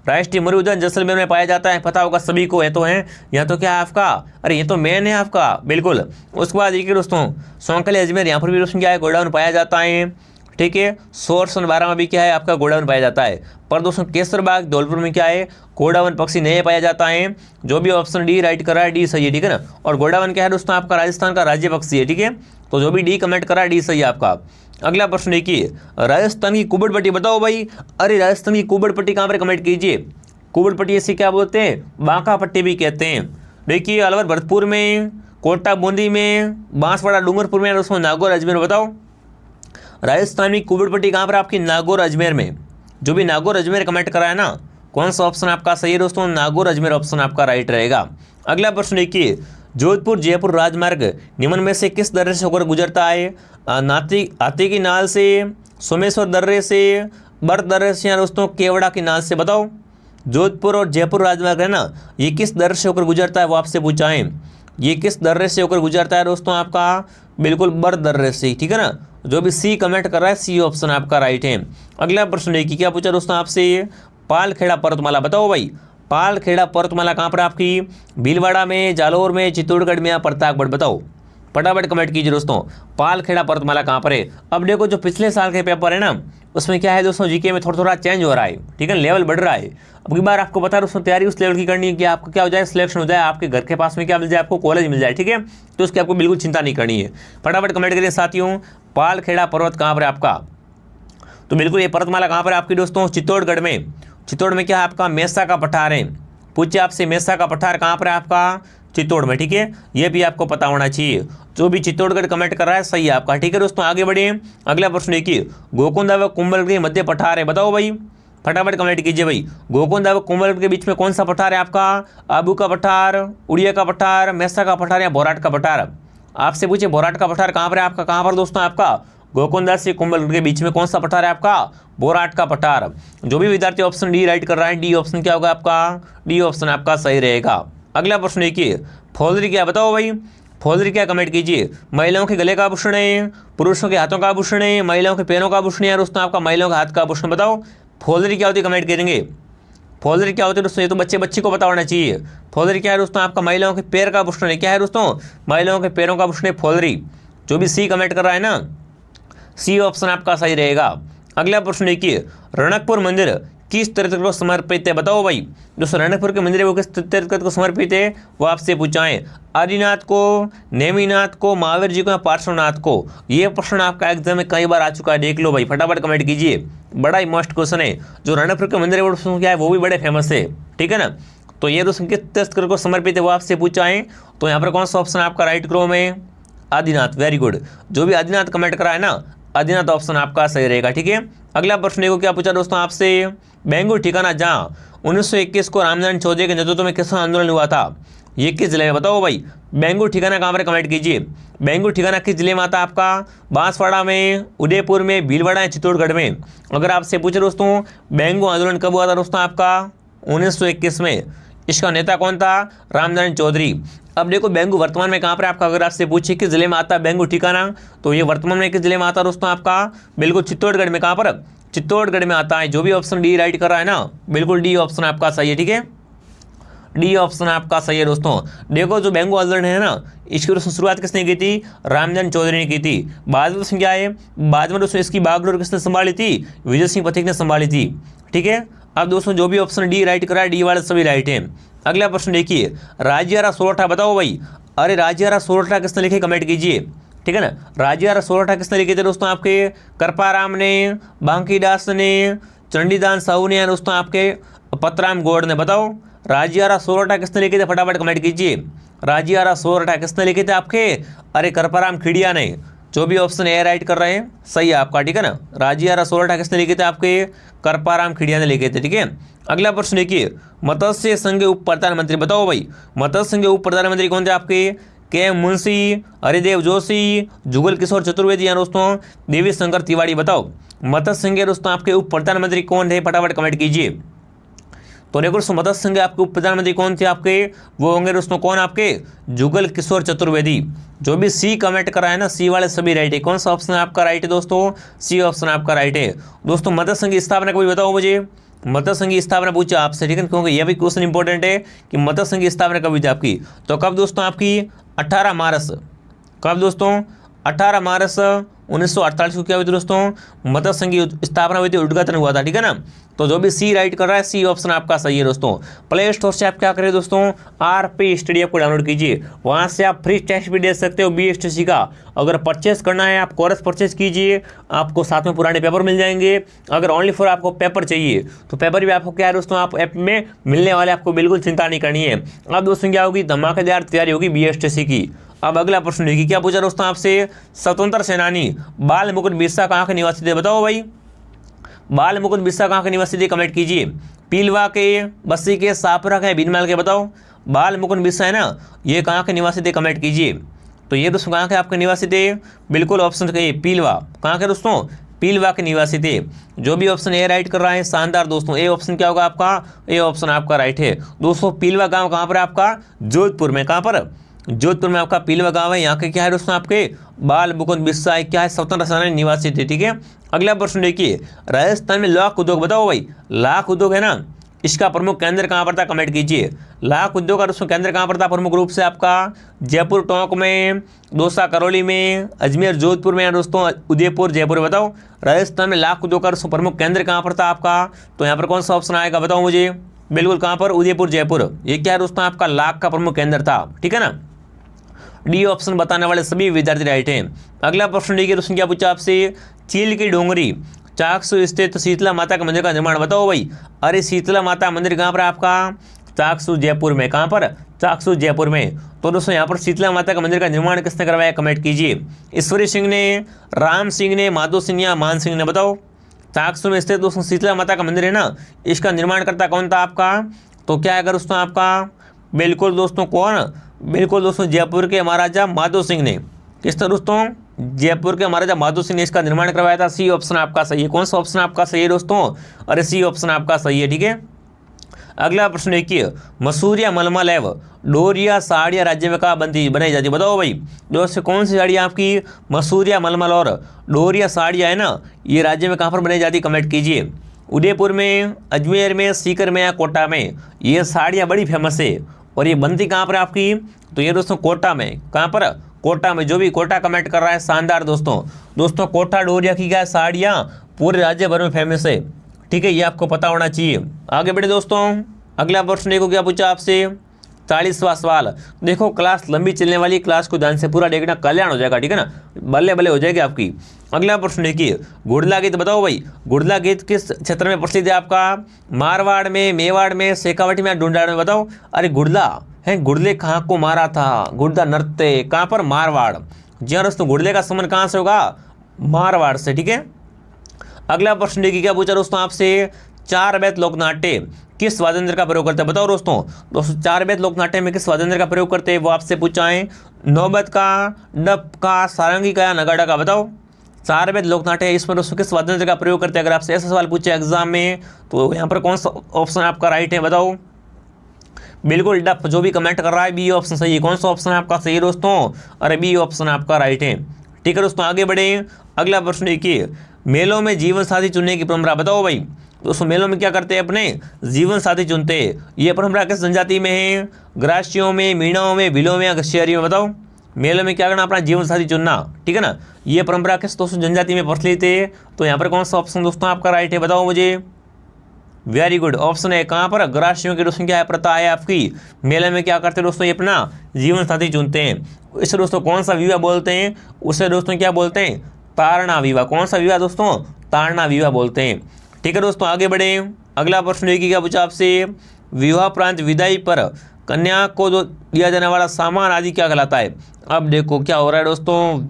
S1: राष्ट्रीय मृगोद्यान जैसलमेर में पाया जाता है, पता होगा सभी को। है तो है, यह तो क्या है आपका? अरे ये तो मेन है आपका, बिल्कुल। उसके बाद देखिए दोस्तों सौंकल अजमेर, यहाँ पर भी दोस्तों क्या है? गोडावन पाया जाता है। ठीक है, सोर सन 12 में भी क्या है आपका? गोडावन पाया जाता है। पर दोस्तों केसरबाग धौलपुर में क्या है? गोडावन पक्षी नहीं पाया जाता है। जो भी ऑप्शन डी राइट कर रहा है डी सही है। ठीक है ना, और गोडावन क्या है दोस्तों आपका? राजस्थान का राज्य पक्षी है। ठीक है, तो जो भी डी कमेंट कर रहा है डी सही है आपका। अगला प्रश्न देखिए, राजस्थान की कुबड़ पट्टी बताओ भाई। अरे राजस्थान की कुबड़ पट्टी कहाँ पर? कमेंट कीजिए। कुबड़ पट्टी इसे क्या बोलते हैं? बांका पट्टी भी कहते हैं। देखिए अलवर भरतपुर में, कोटा बूंदी में, बांसवाड़ा डूंगरपुर में, दोस्तों नागौर अजमेर। बताओ राजस्थान में कुबड़ पट्टी कहाँ पर आपकी? नागौर अजमेर में। जो भी नागौर अजमेर कमेंट करा है ना, कौन सा ऑप्शन आपका सही है दोस्तों? नागौर अजमेर ऑप्शन आपका राइट रहेगा। अगला प्रश्न देखिए, जोधपुर जयपुर राजमार्ग निम्न में से किस दर्रे से होकर गुजरता है? हाथी की नाल से, सोमेश्वर दर्रे से, बर्द दर्रे से, या दोस्तों केवड़ा की नाल से। बताओ जोधपुर और जयपुर राजमार्ग है ना, ये किस दर्रे से होकर गुजरता है? वो आपसे पूछा है। ये किस दर्रे से होकर गुजरता है दोस्तों आपका? बिल्कुल बर्द दर्रे से। ठीक है ना, जो भी सी कमेंट कर रहा है सी ऑप्शन आपका राइट है। अगला प्रश्न देखिए क्या पूछा दोस्तों आपसे, पालखेड़ा पर्वतमाला। बताओ भाई पालखेड़ा पर्वतमाला कहाँ पर आपकी? भीलवाड़ा में, जालौर में, चित्तौड़गढ़ में, या प्रतापगढ़। बताओ फटाफट कमेंट कीजिए दोस्तों, पालखेड़ा पर्वतमाला कहाँ पर है? अब देखो जो पिछले साल के पेपर है ना, उसमें क्या है दोस्तों जीके में थोड़ा थोड़ा चेंज हो रहा है। ठीक है, लेवल बढ़ रहा है। अब की बार आपको पता है दोस्तों तैयारी उस लेवल की करनी है कि आपको क्या हो जाए? सिलेक्शन हो जाए, आपके घर के पास में क्या मिल जाए? आपको कॉलेज मिल जाए। ठीक है, तो उसकी आपको बिल्कुल चिंता नहीं करनी है। फटाफट कमेंट करिए साथियों, पालखेड़ा पर्वत कहाँ पर है आपका? तो बिल्कुल ये पर्वतमाला कहाँ पर है आपकी दोस्तों? चित्तौड़गढ़ में। चित्तौड़ में क्या है आपका? मेसा का पठार है। पूछे आपसे मेसा का पठार कहाँ पर है आपका? चित्तौड़ में। ठीक है, ये भी आपको पता होना चाहिए। जो भी चित्तौड़गढ़ कमेंट कर रहा है सही है आपका। ठीक है दोस्तों, आगे बढ़िए। अगला प्रश्न देखिए, गोकुंदा व कुंभलगढ़ के मध्य पठार है। बताओ भाई फटाफट कमेंट कीजिए भाई, गोकुंदा व कुंभलगढ़ के बीच में कौन सा पठार है आपका? आबू का पठार, उड़िया का पठार, मेसा का पठार, या बोराट का पठार। आपसे पूछे बोराट का पठार कहाँ पर है आपका, कहाँ पर दोस्तों आपका गोकुंदा से कुंभलगढ़ के बीच में कौन सा पठार है आपका, बोराट का पठार। जो भी विद्यार्थी ऑप्शन डी राइट कर रहा है, डी ऑप्शन क्या होगा आपका, डी ऑप्शन आपका सही रहेगा। अगला प्रश्न देखिए, फौलरी क्या बताओ भाई, फौलरी क्या कमेंट कीजिए। महिलाओं के गले का आभूषण है, पुरुषों के हाथों का आभूषण है, महिलाओं के पैरों का आभूषण है, दोस्तों आपका महिलाओं का हाथ का आभूषण। बताओ फौलरी क्या होती है, कमेंट करेंगे। फौलरी क्या होती है दोस्तों, ये तो बच्चे को पता होना चाहिए। फौलरी क्या है दोस्तों आपका महिलाओं के पैर का आभूषण है। क्या है दोस्तों, महिलाओं के पैरों का आभूषण है फौलरी। जो भी सी कमेंट कर रहा है ना, सी ऑप्शन आपका सही रहेगा। अगला प्रश्न देखिए, रणकपुर मंदिर किस तीर्थ को समर्पित है, बताओ भाई। दोस्तों रणकपुर के मंदिर है वो किस तीर्थ को समर्पित है, वो आपसे पूछाएं। आदिनाथ को, नेमिनाथ को, महावीर जी को या पार्श्वनाथ को। ये प्रश्न आपका एग्जाम में कई बार आ चुका है, देख लो भाई, फटाफट कमेंट कीजिए। बड़ा ही मस्ट क्वेश्चन है। जो रणकपुर के मंदिर है वो क्या है, वो भी बड़े फेमस है, ठीक है ना। तो ये दोस्तों किस तीर्थ को समर्पित है वो आपसे पूछाएं। तो यहाँ पर कौन सा ऑप्शन आपका राइट करो में, आदिनाथ। Very good. जो भी आदिनाथ कमेंट करा है ना, आदिनाथ ऑप्शन आपका सही रहेगा, ठीक है। अगला प्रश्न देखो क्या पूछा दोस्तों आपसे, बेंगुर ठिकाना जहाँ 1921 को रामनारायण चौधरी के नेतृत्व में किसान आंदोलन हुआ था, ये किस जिले में, बताओ भाई। बेंगुर ठिकाना कहाँ पर, कमेंट कीजिए। बेंगुर ठिकाना किस जिले में आता है आपका, बांसवाड़ा में, उदयपुर में, भीलवाड़ा या चित्तौड़गढ़ में। अगर आपसे पूछे दोस्तों बेंगू आंदोलन कब हुआ था दोस्तों आपका, 1921 में। इसका नेता कौन था, रामनारायण चौधरी। अब देखो बेंगू वर्तमान में कहाँ पर आपका, अगर आपसे पूछे किस जिले में आता है बेंगू ठिकाना, तो ये वर्तमान में किस जिले में आता है दोस्तों आपका, बिल्कुल चित्तौड़गढ़ में। कहाँ पर, चित्तौड़गढ़ में आता है। जो भी ऑप्शन डी राइट कर रहा है ना, बिल्कुल डी ऑप्शन आपका सही है, ठीक है। डी ऑप्शन आपका सही है दोस्तों। देखो जो बेंगू आंदोलन है ना, इसकी दोस्तों शुरुआत किसने की थी, रामनारायण चौधरी ने की थी। बाद में दोस्तों क्या है, बाद में दोस्तों इसकी बागडोर किसने संभाली थी, विजय सिंह पथिक ने संभाली थी, ठीक है। अब दोस्तों जो भी ऑप्शन डी राइट करा है, डी वाले सभी राइट हैं। अगला प्रश्न देखिए, राजियारा सोरठा बताओ भाई। अरे राजियारा सोरठा किसने लिखे, कमेंट कीजिए, ठीक है ना। राजियारा सोरठा किसने लिखे थे दोस्तों आपके, कृपाराम ने, बांकीदास ने, चंडीदास साहू ने, या दोस्तों आपके पतराम गौड़ ने। बताओ राजियारा सोरठा किसने लिखे थे, फटाफट कमेंट कीजिए। राजियारा सोरठा किसने लिखे थे आपके, अरे कृपाराम खिड़िया ने। जो भी ऑप्शन ए राइट कर रहे हैं सही है आपका, ठीक है ना। राजियारा सोरठा किसने लिखे थे आपके, कृपाराम खिड़िया ने लिखे थे, ठीक है। अगला प्रश्न देखिए, मत्स्य संघ उप प्रधानमंत्री बताओ भाई। मत्स्य संघ उप प्रधानमंत्री कौन थे आपके, के मुंशी, हरिदेव जोशी, जुगल किशोर चतुर्वेदी या दोस्तों देवी शंकर तिवारी। बताओ मत्स्य संघ दोस्तों आपके उप प्रधानमंत्री कौन थे, फटाफट कमेंट कीजिए। तो देखो दोस्तों मत्स्य संघ आपके उप प्रधानमंत्री कौन थे आपके, वो होंगे दोस्तों कौन आपके, जुगल किशोर चतुर्वेदी। जो भी सी कमेंट करा है ना, सी वाले सभी राइट है। कौन सा ऑप्शन आपका राइट है दोस्तों, सी ऑप्शन आपका राइट है। दोस्तों मत्स्य संघ की स्थापना कभी बताओ मुझे, मत्स्य संघ की स्थापना पूछा आपसे, ठीक है, क्योंकि यह भी क्वेश्चन इंपॉर्टेंट है कि मत्स्य संघ की स्थापना कभी थी आपकी। तो कब दोस्तों आपकी, 18 मार्च। कब दोस्तों, 18 मार्च 1948 को क्या हुई थी दोस्तों, मत्स्य संघ की स्थापना हुई थी, उद्घाटन हुआ था, ठीक है ना। तो जो भी सी राइट कर रहा है, सी ऑप्शन आपका सही है दोस्तों। प्ले स्टोर से आप क्या करें दोस्तों, आरपी स्टडी ऐप को डाउनलोड कीजिए, वहां से आप फ्री टेस्ट भी दे सकते हो बीएसटीसी का। अगर परचेस करना है आप कोर्स परचेस कीजिए, आपको साथ में पुराने पेपर मिल जाएंगे। अगर ओनली फॉर आपको पेपर चाहिए तो पेपर भी आपको क्या है दोस्तों, आप ऐप में मिलने वाले, आपको बिल्कुल चिंता नहीं करनी है। अब दोस्तों क्या होगी, धमाकेदार तैयारी होगी बीएसटीसी की। अब अगला प्रश्न देखिए क्या पूछा दोस्तों आपसे, स्वतंत्र सेनानी बाल मुकुंद बिरसा कहाँ के निवासी थे, बताओ भाई। बाल मुकुंद बिरसा कहाँ के निवासी थे, कमेंट कीजिए। पीलवा के, बस्सी के, सापरा के, भीनमाल के। बताओ बाल मुकुंद बिरसा है ना, ये कहाँ के निवासी थे, कमेंट कीजिए। तो ये दोस्तों कहाँ के आपके निवासी थे, बिल्कुल ऑप्शन कहिए पीलवा। कहाँ के दोस्तों, पीलवा के निवासी थे। जो भी ऑप्शन ए राइट कर रहा है शानदार दोस्तों, ए ऑप्शन क्या होगा आपका, ए ऑप्शन आपका राइट है दोस्तों। पीलवा गाँव कहाँ पर आपका, जोधपुर में। कहाँ पर, जोधपुर में आपका पीलवा गांव है। यहाँ के क्या है दोस्तों आपके, बाल मुकुंद बिरसा क्या है, स्वतंत्र सेनानी निवासी थे, ठीक है। अगला प्रश्न देखिए, राजस्थान में लाख उद्योग बताओ भाई। लाख उद्योग है ना, इसका प्रमुख केंद्र कहाँ पर था, कमेंट कीजिए। लाख उद्योग का दोस्तों केंद्र कहाँ पर था प्रमुख रूप से आपका, जयपुर टोंक में, दौसा करौली में, अजमेर जोधपुर में, या दोस्तों उदयपुर जयपुर। बताओ राजस्थान में लाख उद्योग का दोस्तों प्रमुख केंद्र कहाँ पर था आपका, तो यहाँ पर कौन सा ऑप्शन आएगा बताओ मुझे। बिल्कुल कहाँ पर, उदयपुर जयपुर। ये क्या है दोस्तों आपका लाख का प्रमुख केंद्र था, ठीक है ना। डी ऑप्शन बताने वाले सभी विद्यार्थी राइट हैं। अगला प्रश्न देखिए दोस्तों क्या पूछा आपसे, चील की डोंगरी चाकसू स्थित शीतला माता का मंदिर का निर्माण बताओ भाई। अरे शीतला माता मंदिर कहाँ पर आपका, चाकसू जयपुर में। कहाँ पर, चाकसू जयपुर में। तो दोस्तों यहाँ पर शीतला माता का मंदिर का निर्माण किसने करवाया, कमेंट कीजिए। ईश्वरी सिंह ने, राम सिंह ने, माधो सिंह या मान सिंह ने। बताओ चाकसू में स्थित दोस्तों शीतला माता का मंदिर है ना, इसका निर्माण करता कौन था आपका, तो क्या है दोस्तों आपका, बिल्कुल दोस्तों कौन, बिल्कुल दोस्तों, जयपुर के महाराजा माधो सिंह ने। किस तरह दोस्तों? जयपुर के महाराजा माधो सिंह ने इसका निर्माण करवाया था। सी ऑप्शन आपका सही है। कौन सा ऑप्शन आपका सही है दोस्तों? अरे सी ऑप्शन आपका सही है, ठीक है। अगला प्रश्न देखिए, मसूरिया मलमल एवं डोरिया साड़ियाँ राज्य में कहाँ बनाई जाती है? बताओ भाई दोस्तों, कौन सी साड़ियाँ आपकी मसूरिया मलमल और डोरिया साड़ियाँ है ना, ये राज्य में कहाँ पर बनाई जाती है? कमेंट कीजिए। उदयपुर में, अजमेर में, सीकर में या कोटा में? ये साड़ियाँ बड़ी फेमस है और ये बनती कहाँ पर आपकी? तो ये दोस्तों कोटा में। कहाँ पर? कोटा में। जो भी कोटा कमेंट कर रहा है शानदार दोस्तों कोटा डोरिया की क्या साड़ियाँ पूरे राज्य भर में फेमस है, ठीक है, ये आपको पता होना चाहिए। आगे बढ़े दोस्तों, अगला प्रश्न देखो क्या पूछा आपसे। 40वां सवाल। देखो क्लास लंबी चलने वाली, क्लास को ध्यान से पूरा देखना, कल्याण हो जाएगा, ठीक है ना, बल्ले बल्ले हो जाएगी आपकी। अगला प्रश्न देखिए, गुड़ला गीत बताओ भाई, गुड़ला गीत किस क्षेत्र में प्रसिद्ध है आपका? मारवाड़ में, मेवाड़ में, शेखावटी में, ढूंढाड़ में? बताओ। अरे गुड़ला है, गुड़ले कहाँ को मारा था? गुड़ला नृत्य कहाँ पर? मारवाड़। जी हाँ दोस्तों, गुड़ले का संबंध कहाँ से होगा? मारवाड़ से, ठीक है। अगला प्रश्न देखिए क्या पूछा दोस्तों आपसे। 4 बेत लोकनाट्य किस वाद्य यंत्र का प्रयोग करते हैं? बताओ दोस्तों 4 बेत लोकनाट्य में किस वाद्य यंत्र का प्रयोग करते हैं? वो आपसे पूछा है। नौबत का, डप का, सारंगी का या नगाड़ा का? बताओ। 4 बेत लोकनाट्य है, इसमें दोस्तों किस वाद्य यंत्र का प्रयोग करते हैं? अगर आपसे ऐसा सवाल पूछे एग्जाम में तो यहाँ पर कौन सा ऑप्शन आपका राइट है? बताओ। बिल्कुल डप। जो भी कमेंट कर रहा है बी ऑप्शन सही है। कौन सा ऑप्शन आपका सही है दोस्तों? अरे बी ऑप्शन आपका राइट है, ठीक है दोस्तों। आगे बढ़े, अगला प्रश्न देखिए, मेलों में जीवन साथी चुनने की परंपरा? बताओ भाई दोस्तों, मेलों में क्या करते हैं? अपने जीवन साथी चुनते हैं। ये परंपरा किस जनजाति में है? ग्रासियों में, मीणाओं में, भीलों में या गशियारियों में? बताओ। मेलों में क्या करना? अपना जीवन साथी चुनना, ठीक है ना। ये परंपरा किस दोस्तों जनजाति में प्रचलित है? तो यहाँ पर कौन सा ऑप्शन दोस्तों आपका राइट है? बताओ मुझे। वेरी गुड, ऑप्शन है। कहाँ पर? ग्रासियों की दोस्तों क्या है? प्रथा है आपकी। मेले में क्या करते हैं दोस्तों? ये अपना जीवन साथी चुनते हैं। इसे दोस्तों कौन सा विवाह बोलते हैं? उसे दोस्तों क्या बोलते हैं? तारणा विवाह। कौन सा विवाह दोस्तों? तारणा विवाह बोलते हैं, ठीक है दोस्तों। आगे बढ़े, अगला प्रश्न देखिए क्या पूछा आपसे। विवाह प्रांत विदाई पर कन्या को दिया जाने वाला सामान आदि क्या कहलाता है? अब देखो क्या हो रहा है दोस्तों,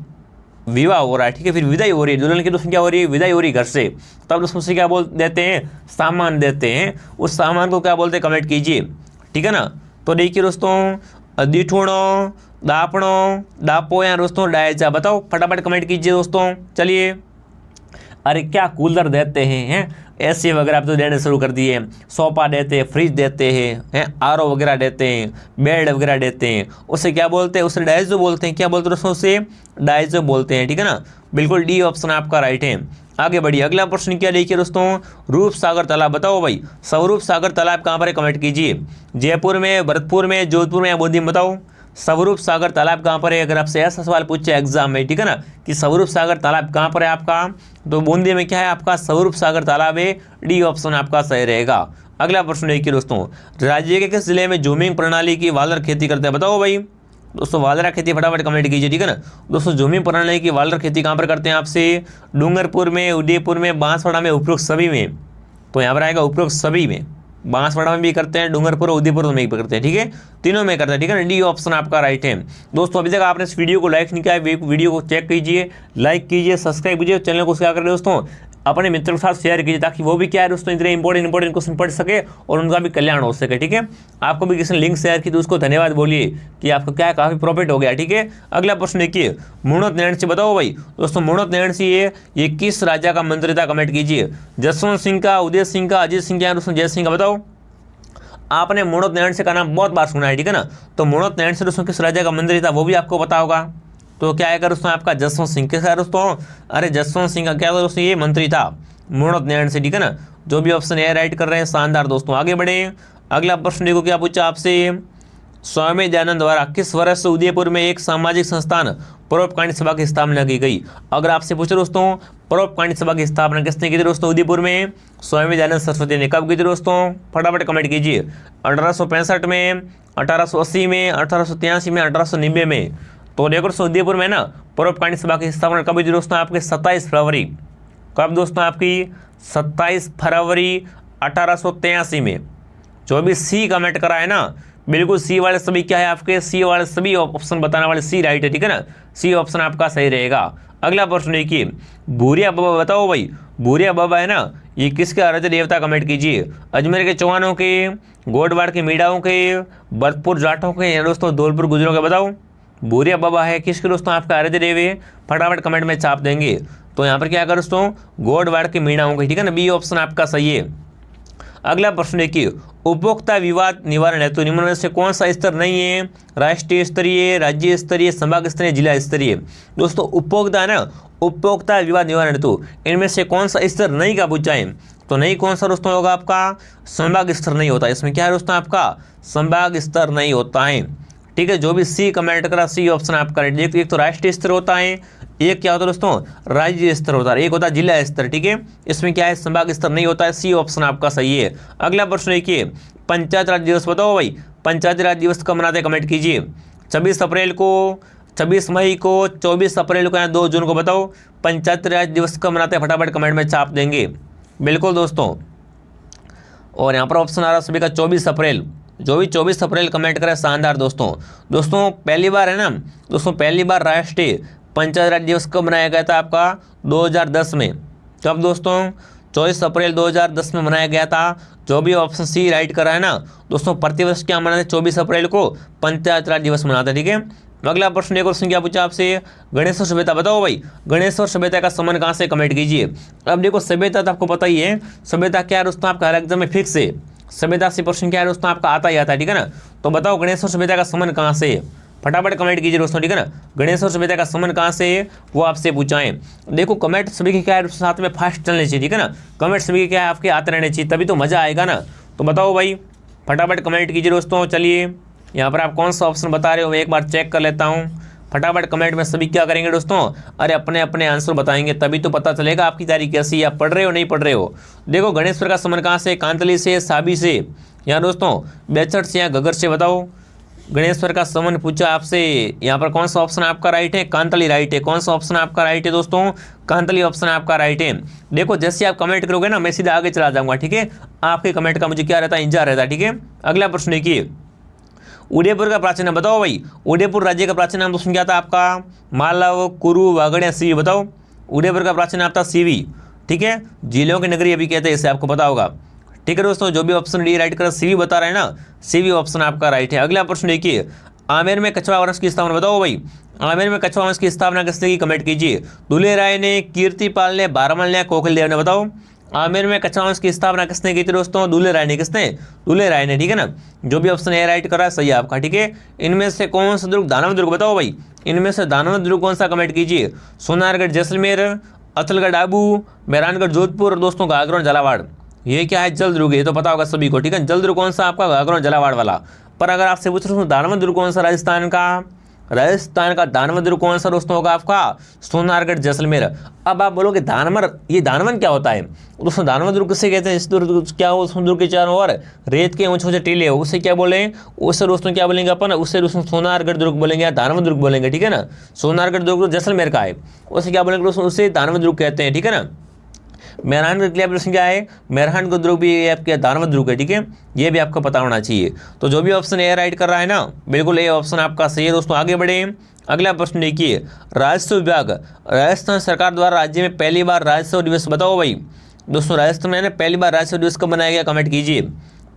S1: विवाह हो रहा है, ठीक है, फिर विदाई हो रही है, दुल्हन की दोस्तों क्या हो रही है? विदाई हो रही घर से, तब दोस्तों से क्या बोल देते हैं? सामान देते हैं। उस सामान को क्या बोलते हैं? कमेंट कीजिए, ठीक है ना। तो देखिए दोस्तों, दिठुणो, दापणो, दापो या दोस्तों डायचा? बताओ फटाफट कमेंट कीजिए दोस्तों। चलिए, अरे क्या कूलर देते हैं एसी वगैरह आप तो देने शुरू कर दिए, सोफा देते हैं, फ्रिज देते हैं, आरओ वगैरह देते हैं, बेड वगैरह देते हैं, उसे क्या बोलते हैं? उसे डाइजो बोलते हैं। क्या बोलते हैं दोस्तों? उसे डाइजो बोलते हैं, ठीक है ना। बिल्कुल डी ऑप्शन आपका राइट है। आगे बढ़िए, अगला प्रश्न क्या देखिए दोस्तों, रूप सागर तालाब। बताओ भाई स्वरूप सागर तालाब कहाँ पर है? कमेंट कीजिए। जयपुर में, भरतपुर में, जोधपुर में या बूंदी में? बताओ स्वरूप सागर तालाब कहाँ पर है? अगर आपसे ऐसा सवाल पूछे एग्जाम में, ठीक है ना, कि स्वरूप सागर तालाब कहाँ पर है आपका, तो बूंदी में क्या है आपका? स्वरूप सागर तालाब है। डी ऑप्शन आपका सही रहेगा। अगला प्रश्न देखिए दोस्तों, राज्य के किस जिले में जूमिंग प्रणाली की वालर खेती करते हैं? बताओ भाई दोस्तों, वालरा खेती फटाफट कमेंट कीजिए, ठीक है ना। दोस्तों जूमिंग प्रणाली की वालर खेती कहाँ पर करते हैं आपसे? डूंगरपुर में, उदयपुर में, बांसवाड़ा में, उपरोक्त सभी में? तो यहाँ पर आएगा उपरोक्त सभी में। बांसवाड़ा में भी करते हैं, डूंगरपुर और उदयपुर में भी करते हैं, ठीक है, तीनों में करते हैं, ठीक है ना। डी ऑप्शन आपका राइट है। दोस्तों अभी तक आपने इस वीडियो को लाइक नहीं किया है, वीडियो को चेक कीजिए, लाइक कीजिए, सब्सक्राइब कीजिए, चैनल को क्या करें दोस्तों, अपने मित्रों के साथ शेयर कीजिए, ताकि वो भी क्या है दोस्तों इतने इंपॉर्टेंट क्वेश्चन पढ़ सके और उनका भी कल्याण हो सके, ठीक है। आपको भी किसी ने लिंक शेयर की तो उसको धन्यवाद बोलिए कि आपको क्या है काफ़ी प्रॉफिट हो गया, ठीक है। अगला प्रश्न देखिए, मूणत नैण सिंह। बताओ भाई दोस्तों, मूणत नैण सिंह ये किस राजा का मंत्री था? कमेंट कीजिए। जसवंत सिंह का, उदय सिंह का, अजीत सिंह का, दोस्तों जय सिंह का? बताओ। आपने मूणत नैण सिंह का नाम बहुत बार सुना है, ठीक है ना। तो मूणत नैण सिंह दोस्तों किस राजा का मंत्री था वो भी आपको पता होगा। तो क्या है दोस्तों आपका? जसवंत सिंह। किसका दोस्तों? अरे जसवंत सिंह का क्या था दोस्तों? ये मंत्री था मूणत नैण सिंह, ठीक है ना। जो भी ऑप्शन ए राइट कर रहे हैं शानदार दोस्तों। आगे बढ़े, अगला प्रश्न देखो क्या पूछा आपसे। स्वामी दयानंद द्वारा किस वर्ष उदयपुर में एक सामाजिक संस्थान परोपकारिणी सभा की स्थापना की गई? अगर आपसे पूछे दोस्तों परोपकारिणी सभा की स्थापना किसने की थी दोस्तों उदयपुर में? स्वामी दयानंद सरस्वती ने। कब की थी दोस्तों? फटाफट कमेंट कीजिए। 1865 में, 1880 में, 1883 में, 1890 में? तो देखो दोस्तों उदयपुर में ना परोपकारिणी सभा की स्थापना कब हुई थी दोस्तों? आपके 27 फरवरी। कब दोस्तों? आपकी 27 फरवरी 1883 में। जो भी सी कमेंट करा है ना बिल्कुल सी वाले सभी क्या है आपके, सी वाले सभी ऑप्शन बताने वाले सी राइट है, ठीक है ना, सी ऑप्शन आपका सही रहेगा। अगला प्रश्न देखिए, भूरिया बाबा बताओ भाई, भूरिया बाबा है ना, ये किसके आराध्य देवता, कमेंट कीजिए। अजमेर के चौहानों के, गोडवाड़ के मीडाओं के, भरतपुर जाटों के या दोस्तों धौलपुर गुजरों के, बताओ। भूरिया बाबा है किसके दोस्तों आपका आराध्य देव है, फटाफट कमेंट में छाप देंगे। तो यहाँ पर क्या कर दोस्तों, गोडवाड़ के मीणाओं के, ठीक है ना, बी ऑप्शन आपका सही है। अगला प्रश्न देखिए, उपभोक्ता विवाद निवारण हेतु निम्न में से कौन सा स्तर नहीं है, राष्ट्रीय स्तरीय, राज्य स्तरीय, संभाग स्तरीय, जिला स्तरीय। दोस्तों उपभोक्ता है ना, उपभोक्ता विवाद निवारण हेतु इनमें से कौन सा स्तर नहीं का पूछा है, तो नहीं कौन सा दोस्तों होगा आपका, संभाग स्तर नहीं होता। इसमें क्या है दोस्तों आपका, संभाग स्तर नहीं होता है, ठीक है। जो भी सी कमेंट करा सी ऑप्शन आपका राइट। एक तो राष्ट्रीय स्तर होता है, एक क्या होता है दोस्तों, राज्य स्तर होता है, एक होता है जिला स्तर, ठीक है। इसमें क्या है, संभाग स्तर नहीं होता है, सी ऑप्शन आपका सही है। अगला प्रश्न देखिए, पंचायत राज दिवस बताओ भाई, पंचायत राज दिवस कब मनाते, कमेंट कीजिए। 26 अप्रैल को, 26 मई को, 24 अप्रैल को या 2 जून को, बताओ पंचायत राज दिवस कब मनाते हैं, फटाफट कमेंट में छाप देंगे। बिल्कुल दोस्तों, और यहाँ पर ऑप्शन आ रहा है सभी का 24 अप्रैल। जो भी 24 अप्रैल कमेंट करे शानदार दोस्तों। दोस्तों पहली बार है ना दोस्तों, पहली बार राष्ट्रीय पंचायत राज दिवस कब मनाया गया था आपका, 2010 में। कब दोस्तों, 24 अप्रैल 2010 में मनाया गया था। जो भी ऑप्शन सी राइट करा है ना दोस्तों, प्रतिवर्ष क्या मनाते, 24 अप्रैल को पंचायत राज दिवस मनाते, ठीक है। अगला प्रश्न, एक क्वेश्चन क्या पूछा आपसे, गणेश और सभ्यता बताओ भाई, गणेश और सभ्यता का संबंध कहाँ से, कमेंट कीजिए। अब देखो सभ्यता तो आपको पता ही है, सभ्यता क्या है दोस्तों आपका हर एग्जाम में फिक्स है, सभ्यता से प्रश्न क्या है दोस्तों आपका आता ही आता है, ठीक है ना। तो बताओ गणेश और सभ्यता का संबंध कहाँ से है, फटाफट कमेंट कीजिए दोस्तों, ठीक है ना। गणेश और सभ्यता का संबंध कहाँ से है वो आपसे पूछा है। देखो कमेंट सभी के क्या है साथ में फास्ट चलने चाहिए, ठीक है ना, कमेंट सभी के क्या है आपके आते रहने चाहिए, तभी तो मजा आएगा ना। तो बताओ भाई, फटाफट कमेंट कीजिए दोस्तों। चलिए यहाँ पर आप कौन सा ऑप्शन बता रहे हो, मैं एक बार चेक कर लेता हूँ। फटाफट कमेंट में सभी क्या करेंगे दोस्तों, अरे अपने अपने आंसर बताएंगे, तभी तो पता चलेगा आपकी तैयारी कैसी है, आप पढ़ रहे हो नहीं पढ़ रहे हो। देखो गणेश्वर का संबंध कहाँ से, कांतली से, साबी से, या दोस्तों बेचट से या घगर से, बताओ गणेश्वर का संबंध पूछा आपसे। यहाँ पर कौन सा ऑप्शन आपका राइट है, कांतली राइट है। कौन सा ऑप्शन आपका राइट है दोस्तों, कांतली ऑप्शन आपका राइट है। देखो जैसे आप कमेंट करोगे ना, मैं सीधा आगे चला जाऊंगा, ठीक है। आपके कमेंट का मुझे क्या रहता है, इंतजार रहता है, ठीक है। अगला प्रश्न देखिए, उदयपुर का प्राचीन नाम बताओ भाई, उदयपुर राज्य का प्राचीन नाम दोस्तों क्या था आपका, मालव, कुरु, वागड़ या सीवी, बताओ। उदयपुर का प्राचीन नाम था सीवी, ठीक है, जिलों की नगरी अभी कहते हैं, इसे आपको पता होगा, ठीक है दोस्तों। जो भी ऑप्शन डी राइट कर सीवी बता रहे हैं ना, सीवी ऑप्शन आपका राइट है। अगला प्रश्न देखिए, आमेर में कछवा वंश की स्थापना बताओ भाई, आमेर में कछवा वंश की स्थापना किसने की, कमेंट कीजिए। दुले राय ने, कीर्तिपाल ने, बारमल ने, कोकिलदेव ने, बताओ आमेर में कछवा वंश की स्थापना किसने की थी दोस्तों, दुले राय ने। किसने, दुले राय ने, ठीक है ना। जो भी ऑप्शन ए राइट करा सही है आपका, ठीक है। इनमें से कौन सा दुर्ग, दानव दुर्ग बताओ भाई, इनमें से दानव दुर्ग कौन सा, कमेंट कीजिए। सोनारगढ़ जैसलमेर, अथलगढ़ आबू, मेहरानगढ़ जोधपुर और दोस्तों घाघरा और झालावाड़। ये क्या है, जल दुर्ग, ये तो पता होगा सभी को, ठीक है। जल दुर्ग कौन सा आपका, घाघरा और झालावाड़ वाला। पर अगर आपसे पूछ रहा हूँ दानव दुर्ग कौन सा, राजस्थान का, राजस्थान का दानव दुर्ग कौन सा दोस्तों होगा आपका, सोनारगढ़ जैसलमेर। अब आप बोलोगे दानवर, ये दानवन क्या होता है दोस्तों, दानव दुर्ग किसे कहते हैं, इस दुर्ग क्या हो, उस दुर्ग के चारों ओर रेत के ऊंचे ऊंचे टीले हो, उससे क्या बोले, उससे दोस्तों क्या बोलेंगे अपन, उससे दोस्तों सोनारगढ़ दुर्ग बोलेंगे या दानव दुर्ग बोलेंगे, ठीक है ना। सोनारगढ़ दुर्ग जैसलमेर का है, उसे क्या बोलेंगे दोस्तों, उसे दानव दुर्ग कहते हैं, ठीक है ना। मेहरानगढ़ किला प्रश्न क्या है, मेहरानगढ़ दुर्ग भी आपके दानव दुर्ग है, ठीक है, ये भी आपको पता होना चाहिए। तो जो भी ऑप्शन ए राइट कर रहा है ना, बिल्कुल ए ऑप्शन आपका सही है दोस्तों। आगे बढ़े, अगला प्रश्न देखिए, राजस्व विभाग, राजस्थान सरकार द्वारा राज्य में पहली बार राजस्व दिवस बताओ भाई दोस्तों, राजस्थान में पहली बार राजस्व दिवस कब मनाया गया, कमेंट कीजिए।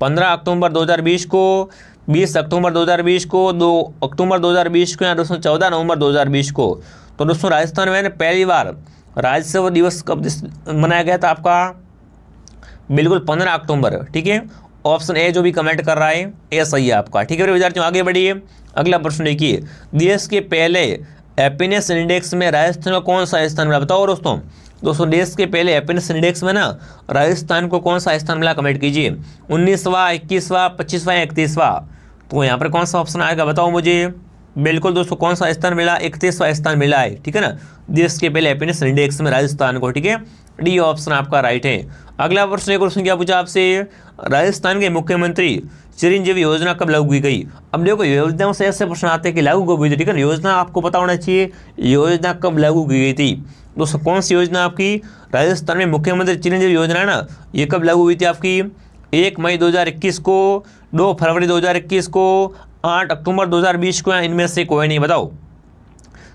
S1: 15 अक्टूबर 2020 को, 20 अक्टूबर 2020 को, 2 अक्टूबर 2020 को या दोस्तों 14 नवंबर 2020 को। तो दोस्तों राजस्थान में पहली बार राजस्व दिवस कब मनाया गया था आपका, बिल्कुल 15 अक्टूबर, ठीक है। ऑप्शन ए जो भी कमेंट कर रहा है ए सही है आपका, ठीक है विद्यार्थियों। आगे बढ़िए, अगला प्रश्न देखिए, देश के पहले हैप्पीनेस इंडेक्स में राजस्थान को कौन सा स्थान मिला, बताओ दोस्तों। दोस्तों देश के पहले हैप्पीनेस इंडेक्स में ना राजस्थान को कौन सा स्थान मिला, कमेंट कीजिए। 19वां, 21वां, 25वां, 31वां। तो यहाँ पर कौन सा ऑप्शन आएगा बताओ मुझे। बिल्कुल दोस्तों कौन सा स्थान मिला, 31वां स्थान मिला है, ठीक है ना, देश के पहले हैप्पीनेस इंडेक्स में राजस्थान को, ठीक है। डी ऑप्शन आपका राइट है। अगला प्रश्न, एक क्वेश्चन क्या पूछा आपसे, राजस्थान के मुख्यमंत्री चिरंजीवी योजना कब लागू की गई। अब देखो योजनाओं से ऐसे प्रश्न आते हैं कि लागू कब हुई थी, ठीक है। योजना आपको पता होना चाहिए, योजना कब लागू की गई थी दोस्तों। कौन सी योजना आपकी, राजस्थान में मुख्यमंत्री चिरंजीवी योजना है ना, ये कब लागू हुई थी आपकी, 1 मई 2021 को, 2 फरवरी 2021 को, 8 अक्टूबर 2020 को, या इनमें से कोई नहीं, बताओ।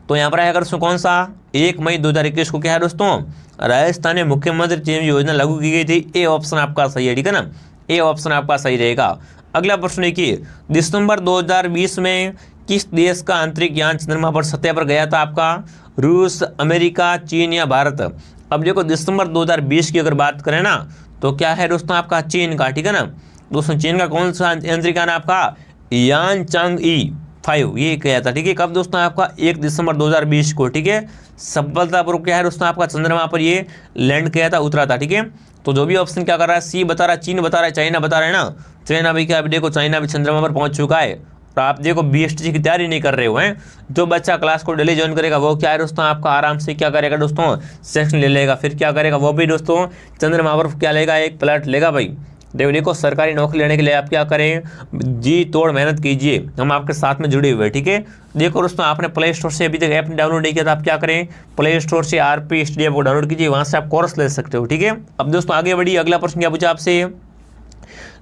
S1: तो यहाँ पर अगर उसमें कौन सा 1 मई 2021 को क्या है दोस्तों, राजस्थान में मुख्यमंत्री चयन योजना लागू की गई थी। ए ऑप्शन आपका सही है, ठीक है ना, ए ऑप्शन आपका सही रहेगा। अगला प्रश्न देखिए, दिसंबर 2020 में किस देश का अंतरिक्ष यान चंद्रमा पर सतह पर गया था आपका, रूस, अमेरिका, चीन या भारत। अब देखो दिसंबर 2020 की अगर बात करें ना तो क्या है दोस्तों आपका चीन का, ठीक है ना दोस्तों। चीन का कौन सा अंतरिक्ष यान आपका, यान चांग-ई 5 ये गया था, ठीक है। कब दोस्तों आपका 1 दिसंबर 2020 को, ठीक है। सफलतापूर्वक क्या है दोस्तों आपका चंद्रमा पर ये लैंड किया था, उतरा था, ठीक है। तो जो भी ऑप्शन क्या कर रहा है, सी बता रहा है, चीन बता रहा है, चाइना बता रहा है ना। चाइना भी क्या, देखो चाइना भी चंद्रमा पर पहुंच चुका है। तो आप देखो BSTC की तैयारी नहीं कर रहे हो हैं, जो बच्चा क्लास को डेली ज्वाइन करेगा वो क्या है दोस्तों आपका आराम से क्या करेगा दोस्तों, सेक्शन ले लेगा। फिर क्या करेगा वो भी दोस्तों चंद्रमा पर क्या लेगा, एक प्लॉट लेगा भाई। देखो सरकारी नौकरी लेने के लिए आप क्या करें, जी तोड़ मेहनत कीजिए, हम आपके साथ में जुड़े हुए हैं, ठीक है। देखो दोस्तों आपने प्ले स्टोर से अभी तक ऐप डाउनलोड नहीं किया था, आप क्या करें, प्ले स्टोर से RP स्टडी ऐप को डाउनलोड कीजिए, वहाँ से आप कोर्स ले सकते हो, ठीक है। अब दोस्तों आगे बढ़िए, अगला प्रश्न क्या पूछा आपसे,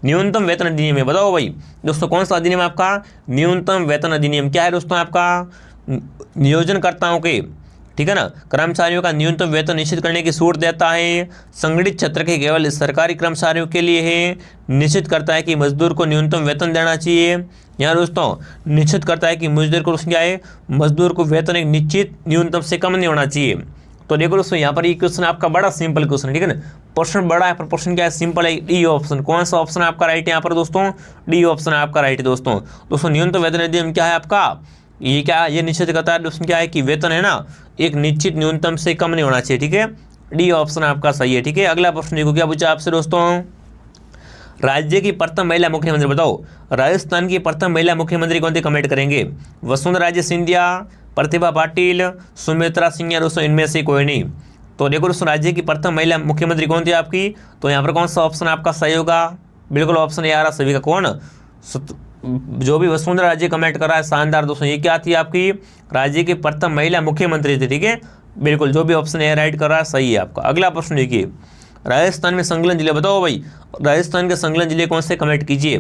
S1: न्यूनतम वेतन अधिनियम है, बताओ भाई दोस्तों कौन सा अधिनियम आपका, न्यूनतम वेतन अधिनियम। क्या है दोस्तों आपका, नियोजनकर्ताओं के, ठीक है ना, कर्मचारियों का न्यूनतम वेतन निश्चित करने की छूट देता है। संगठित क्षेत्र के केवल सरकारी कर्मचारियों के लिए है। निश्चित करता है कि मजदूर को न्यूनतम वेतन देना चाहिए। यहाँ दोस्तों निश्चित करता है कि मजदूर को क्या है, मजदूर को वेतन एक निश्चित न्यूनतम से कम नहीं होना चाहिए। तो देखो दोस्तों यहाँ पर ये क्वेश्चन आपका बड़ा सिंपल क्वेश्चन है, ठीक है ना, प्रश्न बड़ा है पर प्रश्न क्या है, सिंपल है। डी ऑप्शन, कौन सा ऑप्शन आपका राइट है यहाँ पर दोस्तों, डी ऑप्शन आपका राइट है दोस्तों। न्यूनतम वेतन अधिनियम क्या है आपका, ये क्या, ये निश्चित करता है दोस्तों क्या है कि वेतन है ना एक निश्चित न्यूनतम से कम नहीं होना चाहिए, ठीक है। डी ऑप्शन आपका सही है, ठीक है। अगला प्रश्न देखो क्या पूछा आपसे दोस्तों, राज्य की प्रथम महिला मुख्यमंत्री बताओ। राजस्थान की प्रथम महिला मुख्यमंत्री कौन थी, कमेंट करेंगे। वसुंधरा राजे सिंधिया, प्रतिभा पाटिल, सुमित्रा सिंह या दोस्तों इनमें से कोई नहीं। तो देखो दोस्तों राज्य की प्रथम महिला मुख्यमंत्री कौन थी आपकी, तो यहाँ पर कौन सा ऑप्शन आपका सही होगा, बिल्कुल ऑप्शन ए आ रहा सभी का, कौन, जो भी वसुंधरा राजे कमेंट कर रहा है शानदार दोस्तों। ये क्या थी आपकी, राज्य की प्रथम महिला मुख्यमंत्री थी, ठीक है, बिल्कुल जो भी ऑप्शन ए राइट कर रहा है सही है आपका। अगला प्रश्न देखिए, राजस्थान में संकलन जिले बताओ भाई, राजस्थान के संकलन जिले कौन से, कमेंट कीजिए।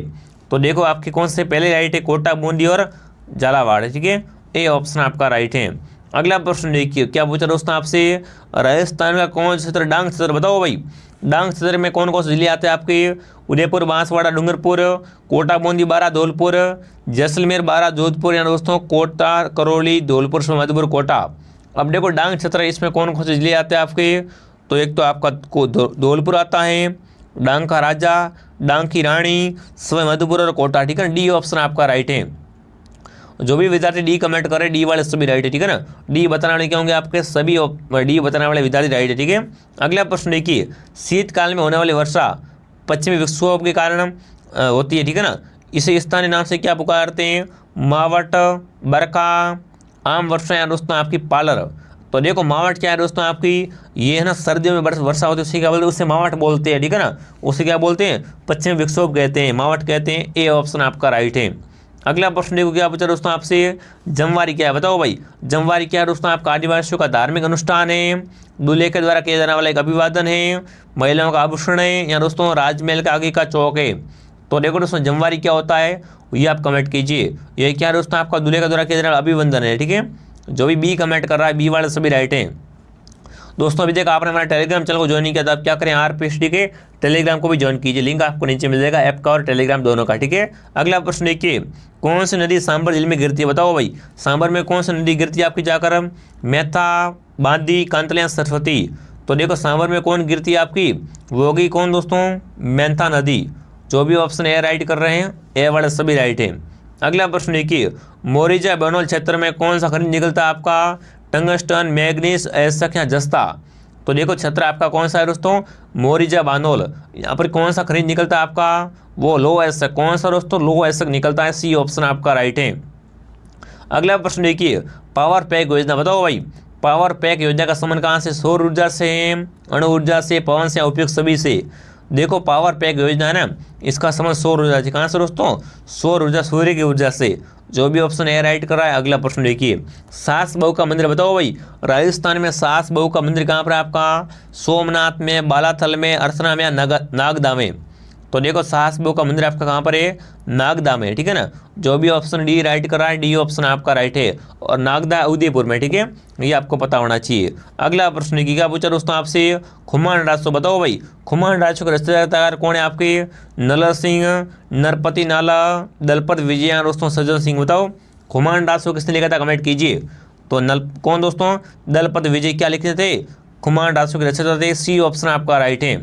S1: तो देखो आपके कौन से पहले राइट है, कोटा, बूंदी और झालावाड़ है, ठीक है, ए ऑप्शन आपका राइट है। अगला प्रश्न देखिए क्या पूछा दोस्तों आपसे, राजस्थान का कौन सा क्षेत्र, डांग क्षेत्र बताओ भाई। डांग क्षेत्र में कौन कौन से जिले आते हैं आपके, उदयपुर, बांसवाड़ा, डूंगरपुर, कोटा, बूंदी, बारा, धौलपुर, जैसलमेर, बारा, जोधपुर या दोस्तों कोटा, करौली, धौलपुर, मधुपुर, कोटा। अब देखो डांग क्षेत्र इसमें कौन कौन से जिले आते हैं आपके, तो एक तो आपका धौलपुर आता है, डांग का राजा, डांग की रानी, सवाई मधुपुर और कोटा, ठीक है। डी ऑप्शन आपका राइट है। जो भी विद्यार्थी डी कमेंट करे डी वाले सभी राइट है, ठीक है ना। डी बताने वाले क्या होंगे आपके, सभी डी बताने वाले विद्यार्थी राइट है, ठीक है। अगला प्रश्न देखिए, शीतकाल में होने वाली वर्षा पश्चिमी विक्षोभ के कारण होती है, ठीक है ना, इसे स्थानीय नाम से क्या पुकारते हैं, मावट, बरखा, आम वर्षा या दोस्तों आपकी पालर। तो देखो मावट क्या है दोस्तों आपकी, ये है ना सर्दियों में वर्षा होती है, उसे क्या बोलते हैं, उससे मावट बोलते हैं, ठीक है ना, उसे क्या बोलते हैं, पश्चिमी विक्षोभ कहते हैं, मावट कहते हैं। ए ऑप्शन आपका राइट है। अगला प्रश्न देखो क्या पूछा दोस्तों आपसे, जमवारी क्या है बताओ भाई। जमवारी क्या है दोस्तों आपका, आदिवासियों का धार्मिक अनुष्ठान है, दूल्हे के द्वारा किया जाने वाला एक अभिवादन है, महिलाओं का आभूषण है या दोस्तों राजमहल का आगे का चौक है। तो देखो दोस्तों जमवारी क्या होता है ये आप कमेंट कीजिए। ये क्या है दोस्तों आपका, दूल्हे के द्वारा किया जाने वाला अभिवंदन है, ठीक है। जो भी बी कमेंट कर रहा है बी वाले सभी राइट हैं दोस्तों। अभी तक आपने हमारा टेलीग्राम चैनल को ज्वाइन नहीं किया तो आप क्या करें, RPSD के टेलीग्राम को भी ज्वाइन कीजिए, लिंक आपको नीचे मिल जाएगा ऐप का और टेलीग्राम दोनों का, ठीक है। अगला प्रश्न देखिए, कौन सी नदी सांबर जिले में गिरती है बताओ भाई। सांबर में कौन सी नदी गिरती है आपकी जाकर, मेथा, बांदी, कांतलिया, सरस्वती। तो देखो सांबर में कौन गिरती है आपकी, वो होगी कौन दोस्तों, मेंथा नदी। जो भी ऑप्शन ए राइट कर रहे हैं ए वाले सभी राइट हैं। अगला प्रश्न देखिए, मोरिजा बनोल क्षेत्र में कौन सा खनिज निकलता है आपका, टंगस्टन, मैग्नीज, एसक या जस्ता। तो देखो क्षेत्र आपका कौन सा है दोस्तों, मोरिजा बानोल। यहाँ पर कौन सा खनिज निकलता है आपका, वो लो एसक। कौन सा दोस्तों, लो एसक निकलता है, सी ऑप्शन आपका राइट है। अगला प्रश्न देखिए, पावर पैक योजना बताओ भाई। पावर पैक योजना का संबंध कहाँ से, सौर ऊर्जा से, अणु ऊर्जा से, पवन से, उपयुक्त सभी से। देखो पावर पैक योजना है ना, इसका संबंध सौर ऊर्जा से, कहाँ से दोस्तों, सौर ऊर्जा, सूर्य की ऊर्जा से। जो भी ऑप्शन ए राइट कर रहा है। अगला प्रश्न देखिए, सास बहू का मंदिर बताओ भाई। राजस्थान में सास बहू का मंदिर कहाँ पर है आपका, सोमनाथ में, बालाथल में, अरसना में या नागदा में। तो देखो साहसबो का मंदिर आपका कहाँ पर है, नागदा में, ठीक है ना। जो भी ऑप्शन डी राइट कर रहा है, डी ऑप्शन आपका राइट है, और नागदा उदयपुर में, ठीक है, ये आपको पता होना चाहिए। अगला प्रश्न की क्या पूछा दोस्तों आपसे, खुमान राजो बताओ भाई, खुमान राजो के रचयिता कौन है आपके, नलर सिंह, नरपति नाला, दलपत विजय दोस्तों सज्जन सिंह, बताओ खुमान राजो किसने लिखा था, कमेंट कीजिए। तो कौन दोस्तों, दलपत विजय क्या लिखते थे, खुमान राजो के रचयिता थे, सी ऑप्शन आपका राइट है।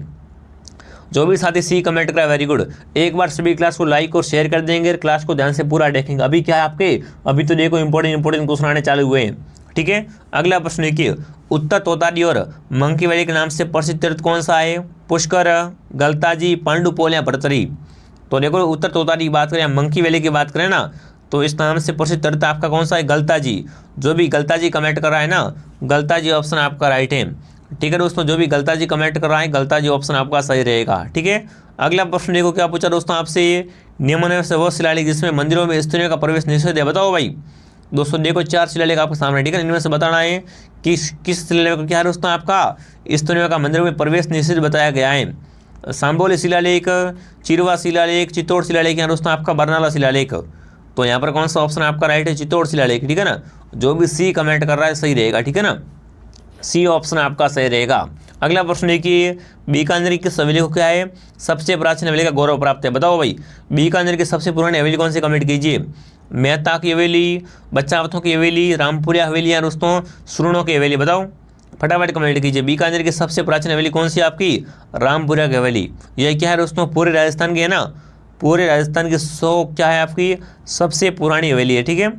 S1: जो भी साथी सी कमेंट करा वेरी गुड। एक बार सभी क्लास को लाइक और शेयर कर देंगे, क्लास को ध्यान से पूरा देखेंगे। अभी क्या है आपके, अभी तो देखो इंपॉर्टेंट क्वेश्चन आने चालू हुए हैं, ठीक है। अगला प्रश्न देखिए, उत्तर तोतारी और मंकी वैली के नाम से प्रसिद्ध तीर्थ कौन सा है, पुष्कर, गलताजी, पांडुपोल या भरतरी। तो देखो उत्तर तोतारी की बात करें या मंकी वैली की बात करें ना, तो इस नाम से प्रसिद्ध तीर्थ आपका कौन सा है, गलताजी। जो भी गलताजी कमेंट कर रहा है ना, गलताजी ऑप्शन आपका राइट है, ठीक है दोस्तों। जो भी गलताजी कमेंट कर रहा है, गलताजी ऑप्शन आपका सही रहेगा, ठीक है। अगला प्रश्न देखो क्या पूछा दोस्तों आपसे, निम्न में से वो शिलालेख जिसमें मंदिरों में स्त्रियों का प्रवेश निषेध है, बताओ भाई। दोस्तों देखो 4 शिलालेख आपके सामने, ठीक है, इनमें से बताना है कि किस शिलालेख को क्या है दोस्तों आपका, स्त्रियों का मंदिरों में प्रवेश निषेध बताया गया है। सांबोली शिलालेख, चिरवा शिलालेख, चित्तौड़ शिलालेख या दोस्तों आपका बरनाला शिलालेख। तो यहाँ पर कौन सा ऑप्शन आपका राइट है, चित्तौड़ शिलालेख, ठीक है ना। जो भी सी कमेंट कर रहा है सही रहेगा, ठीक है ना, सी ऑप्शन आपका सही रहेगा। अगला प्रश्न देखिए, बीकानेर की हवेली को क्या है, सबसे प्राचीन हवेली का गौरव प्राप्त है, बताओ भाई। बीकानेर की सबसे पुरानी हवेली कौन सी, कमेंट कीजिए। मेहता की हवेली, बच्चावतों की हवेली, रामपुरिया हवेली या दोस्तों सुरणों की हवेली, बताओ फटाफट कमेंट कीजिए। बीकानेर की सबसे प्राचीन हवेली कौन सी आपकी, रामपुरिया की हवेली। यह क्या है दोस्तों, पूरे राजस्थान की है ना, पूरे राजस्थान की 100 क्या है आपकी सबसे पुरानी हवेली है, ठीक है।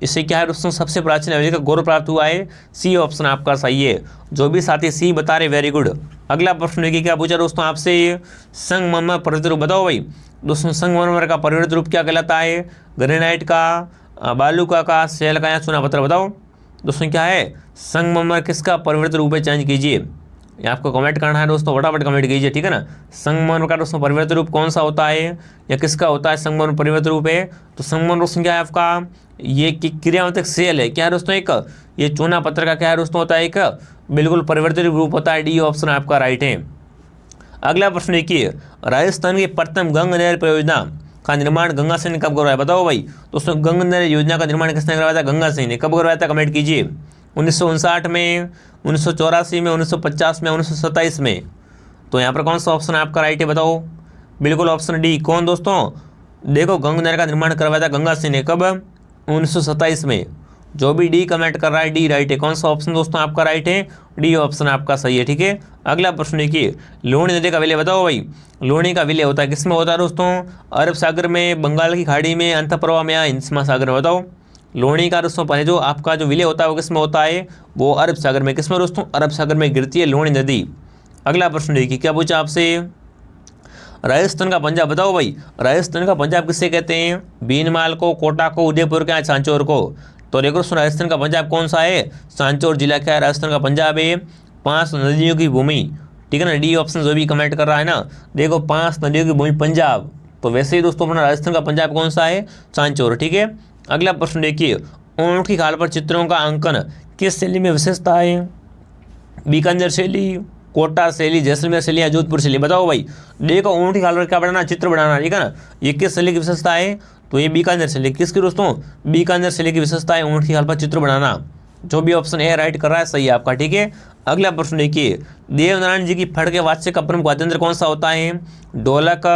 S1: इससे क्या है दोस्तों, सबसे प्राचीन हवेली का गौरव प्राप्त हुआ है, सी ऑप्शन आपका सही है। जो भी साथी सी बता रहे वेरी गुड। अगला प्रश्न देखिए क्या पूछा दोस्तों आपसे, संगमरमर परिवर्तित रूप बताओ भाई। दोस्तों संगमरमर का परिवर्तित रूप क्या कहलाता है, ग्रेनाइट का, बालूका का, सेल का या चूना पत्थर, बताओ दोस्तों क्या है, संगमरमर किसका परिवर्तित रूप है, चेंज कीजिए। ये आपको कमेंट करना है दोस्तों, फटाफट कमेंट कीजिए, ठीक है ना। संगमरमर का दोस्तों परिवर्तित रूप कौन सा होता है या किसका होता है, संगमरमर परिवर्तित रूप है। तो संगमरमर दोस्तों क्या है आपका, ये क्रियात्मक सेल है, क्या है दोस्तों एक, ये चूना पत्थर का क्या है दोस्तों होता है एक बिल्कुल परिवर्तित रूप होता है, डी ऑप्शन आपका राइट है। अगला प्रश्न देखिए, राजस्थान की प्रथम गंगा नहर परियोजना का निर्माण गंगा सिंह ने कब करवाया, बताओ भाई। दोस्तों गंगा नहर योजना का निर्माण किसने करवाया था, गंगा सिंह ने। कब करवाया था, कमेंट कीजिए। 1959 में, 1984 में, 1950 में, 1927 में। तो यहाँ पर कौन सा ऑप्शन आपका राइट है, बताओ। बिल्कुल ऑप्शन डी। कौन दोस्तों, देखो गंगा नहर का निर्माण करवाया था गंगा सिंह ने, कब, 1927 में। जो भी डी कमेंट कर रहा है डी राइट है। कौन सा ऑप्शन दोस्तों आपका राइट है, डी ऑप्शन आपका सही है, ठीक है। अगला प्रश्न देखिए, लूणी नदी का विलय बताओ भाई। लूणी का विलय होता है किसमें होता है दोस्तों, अरब सागर में, बंगाल की खाड़ी में, अंतःप्रवाह में या हिंद महासागर में, बताओ। लूणी का दोस्तों पहले जो आपका जो विलय होता है वो किसमें होता है, वो अरब सागर में। किसमें दोस्तों, अरब सागर में गिरती है लूणी नदी। अगला प्रश्न देखिए क्या पूछा आपसे, राजस्थान का पंजाब बताओ भाई। राजस्थान का पंजाब किससे कहते हैं, बीनमाल को, कोटा को, उदयपुर के, सांचौर को। तो देखो राजस्थान का पंजाब कौन सा है, सांचौर जिला क्या है राजस्थान का पंजाब है। 5 नदियों की भूमि, ठीक है ना, डी ऑप्शन जो भी कमेंट कर रहा है ना, देखो 5 नदियों की भूमि पंजाब। तो वैसे ही दोस्तों अपना राजस्थान का पंजाब कौन सा है, सांचौर, ठीक है। अगला प्रश्न देखिए, ऊँट की खाल पर चित्रों का अंकन किस शैली में विशेषता है, बीकानेर शैली, कोटा शैली, जैसलमेर शैली या जोधपुर शैली, बताओ भाई। देखो ऊँट की खाल पर क्या बनाना, चित्र बनाना, ठीक है ना। ये किस शैली की विशेषता है, तो ये बीकानेर शैली। किसकी दोस्तों, बीकानेर शैली की विशेषता है ऊँट की खाल पर चित्र बनाना। जो भी ऑप्शन ए राइट कर रहा है सही है आपका, ठीक है। अगला प्रश्न देखिए, देवनारायण जी की फड़ के वाच्य का प्रमुख वाद्य यंत्र कौन सा होता है, ढोलक,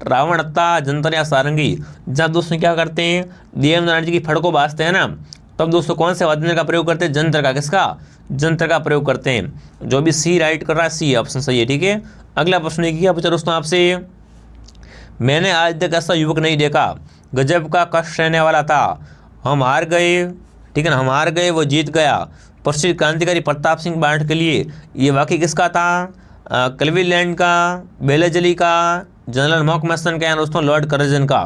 S1: रावणत्ता, जंतर या सारंगी। जब दोस्तों क्या करते हैं, देवनारायण जी की फड़ को बाजते हैं ना, तब दोस्तों कौन से वाद्य यंत्र का प्रयोग करते हैं, जंतर का। किसका, जंतर का प्रयोग करते हैं। जो भी सी राइट कर रहा है सी ऑप्शन सही है, ठीक है। अगला प्रश्न क्या पूछा दोस्तों आपसे, मैंने आज तक ऐसा युवक नहीं देखा, गजब का कष्ट रहने वाला था, हम हार गए, ठीक है ना, हम हार गए वो जीत गया। प्रसिद्ध क्रांतिकारी प्रताप सिंह बाढ़ के लिए ये वाक्य किसका था, क्लीवलैंड का, बेलेजली का, जनरल मॉकमेसन का या दोस्तों लॉर्ड कर्जन का।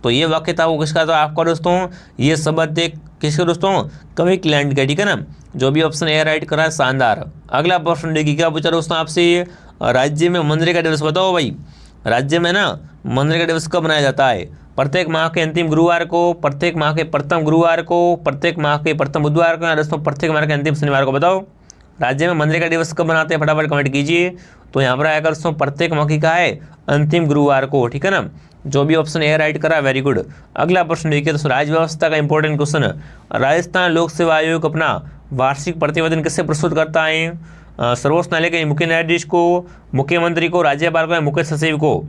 S1: तो ये वाक्य था वो किसका था आपका दोस्तों, ये शब्द एक किसके दोस्तों, क्लीवलैंड का, ठीक है ना। जो भी ऑप्शन ए राइट करा है शानदार। अगला प्रश्न देखिए क्या पूछा दोस्तों आपसे, राज्य में मनरेगा दिवस बताओ भाई। राज्य में ना मनरेगा दिवस कब मनाया जाता है, प्रत्येक माह के अंतिम गुरुवार को, प्रत्येक माह के प्रथम गुरुवार को, प्रत्येक माह के प्रथम बुधवार को या दोस्तों प्रत्येक माह के अंतिम शनिवार को, बताओ। राज्य में मनरेगा दिवस कब मनाते हैं, फटाफट कमेंट कीजिए। तो यहाँ पर आएगा दोस्तों प्रत्येक मौखिक का है अंतिम गुरुवार को, ठीक है ना। जो भी ऑप्शन ए राइट करा वेरी गुड। अगला प्रश्न देखिए दोस्तों, राज्य व्यवस्था का इंपॉर्टेंट क्वेश्चन। राजस्थान लोक सेवा आयोग अपना वार्षिक प्रतिवेदन किससे प्रस्तुत करता है? सर्वोच्च न्यायालय के मुख्य न्यायाधीश को, मुख्यमंत्री को, राज्यपाल को या मुख्य सचिव को?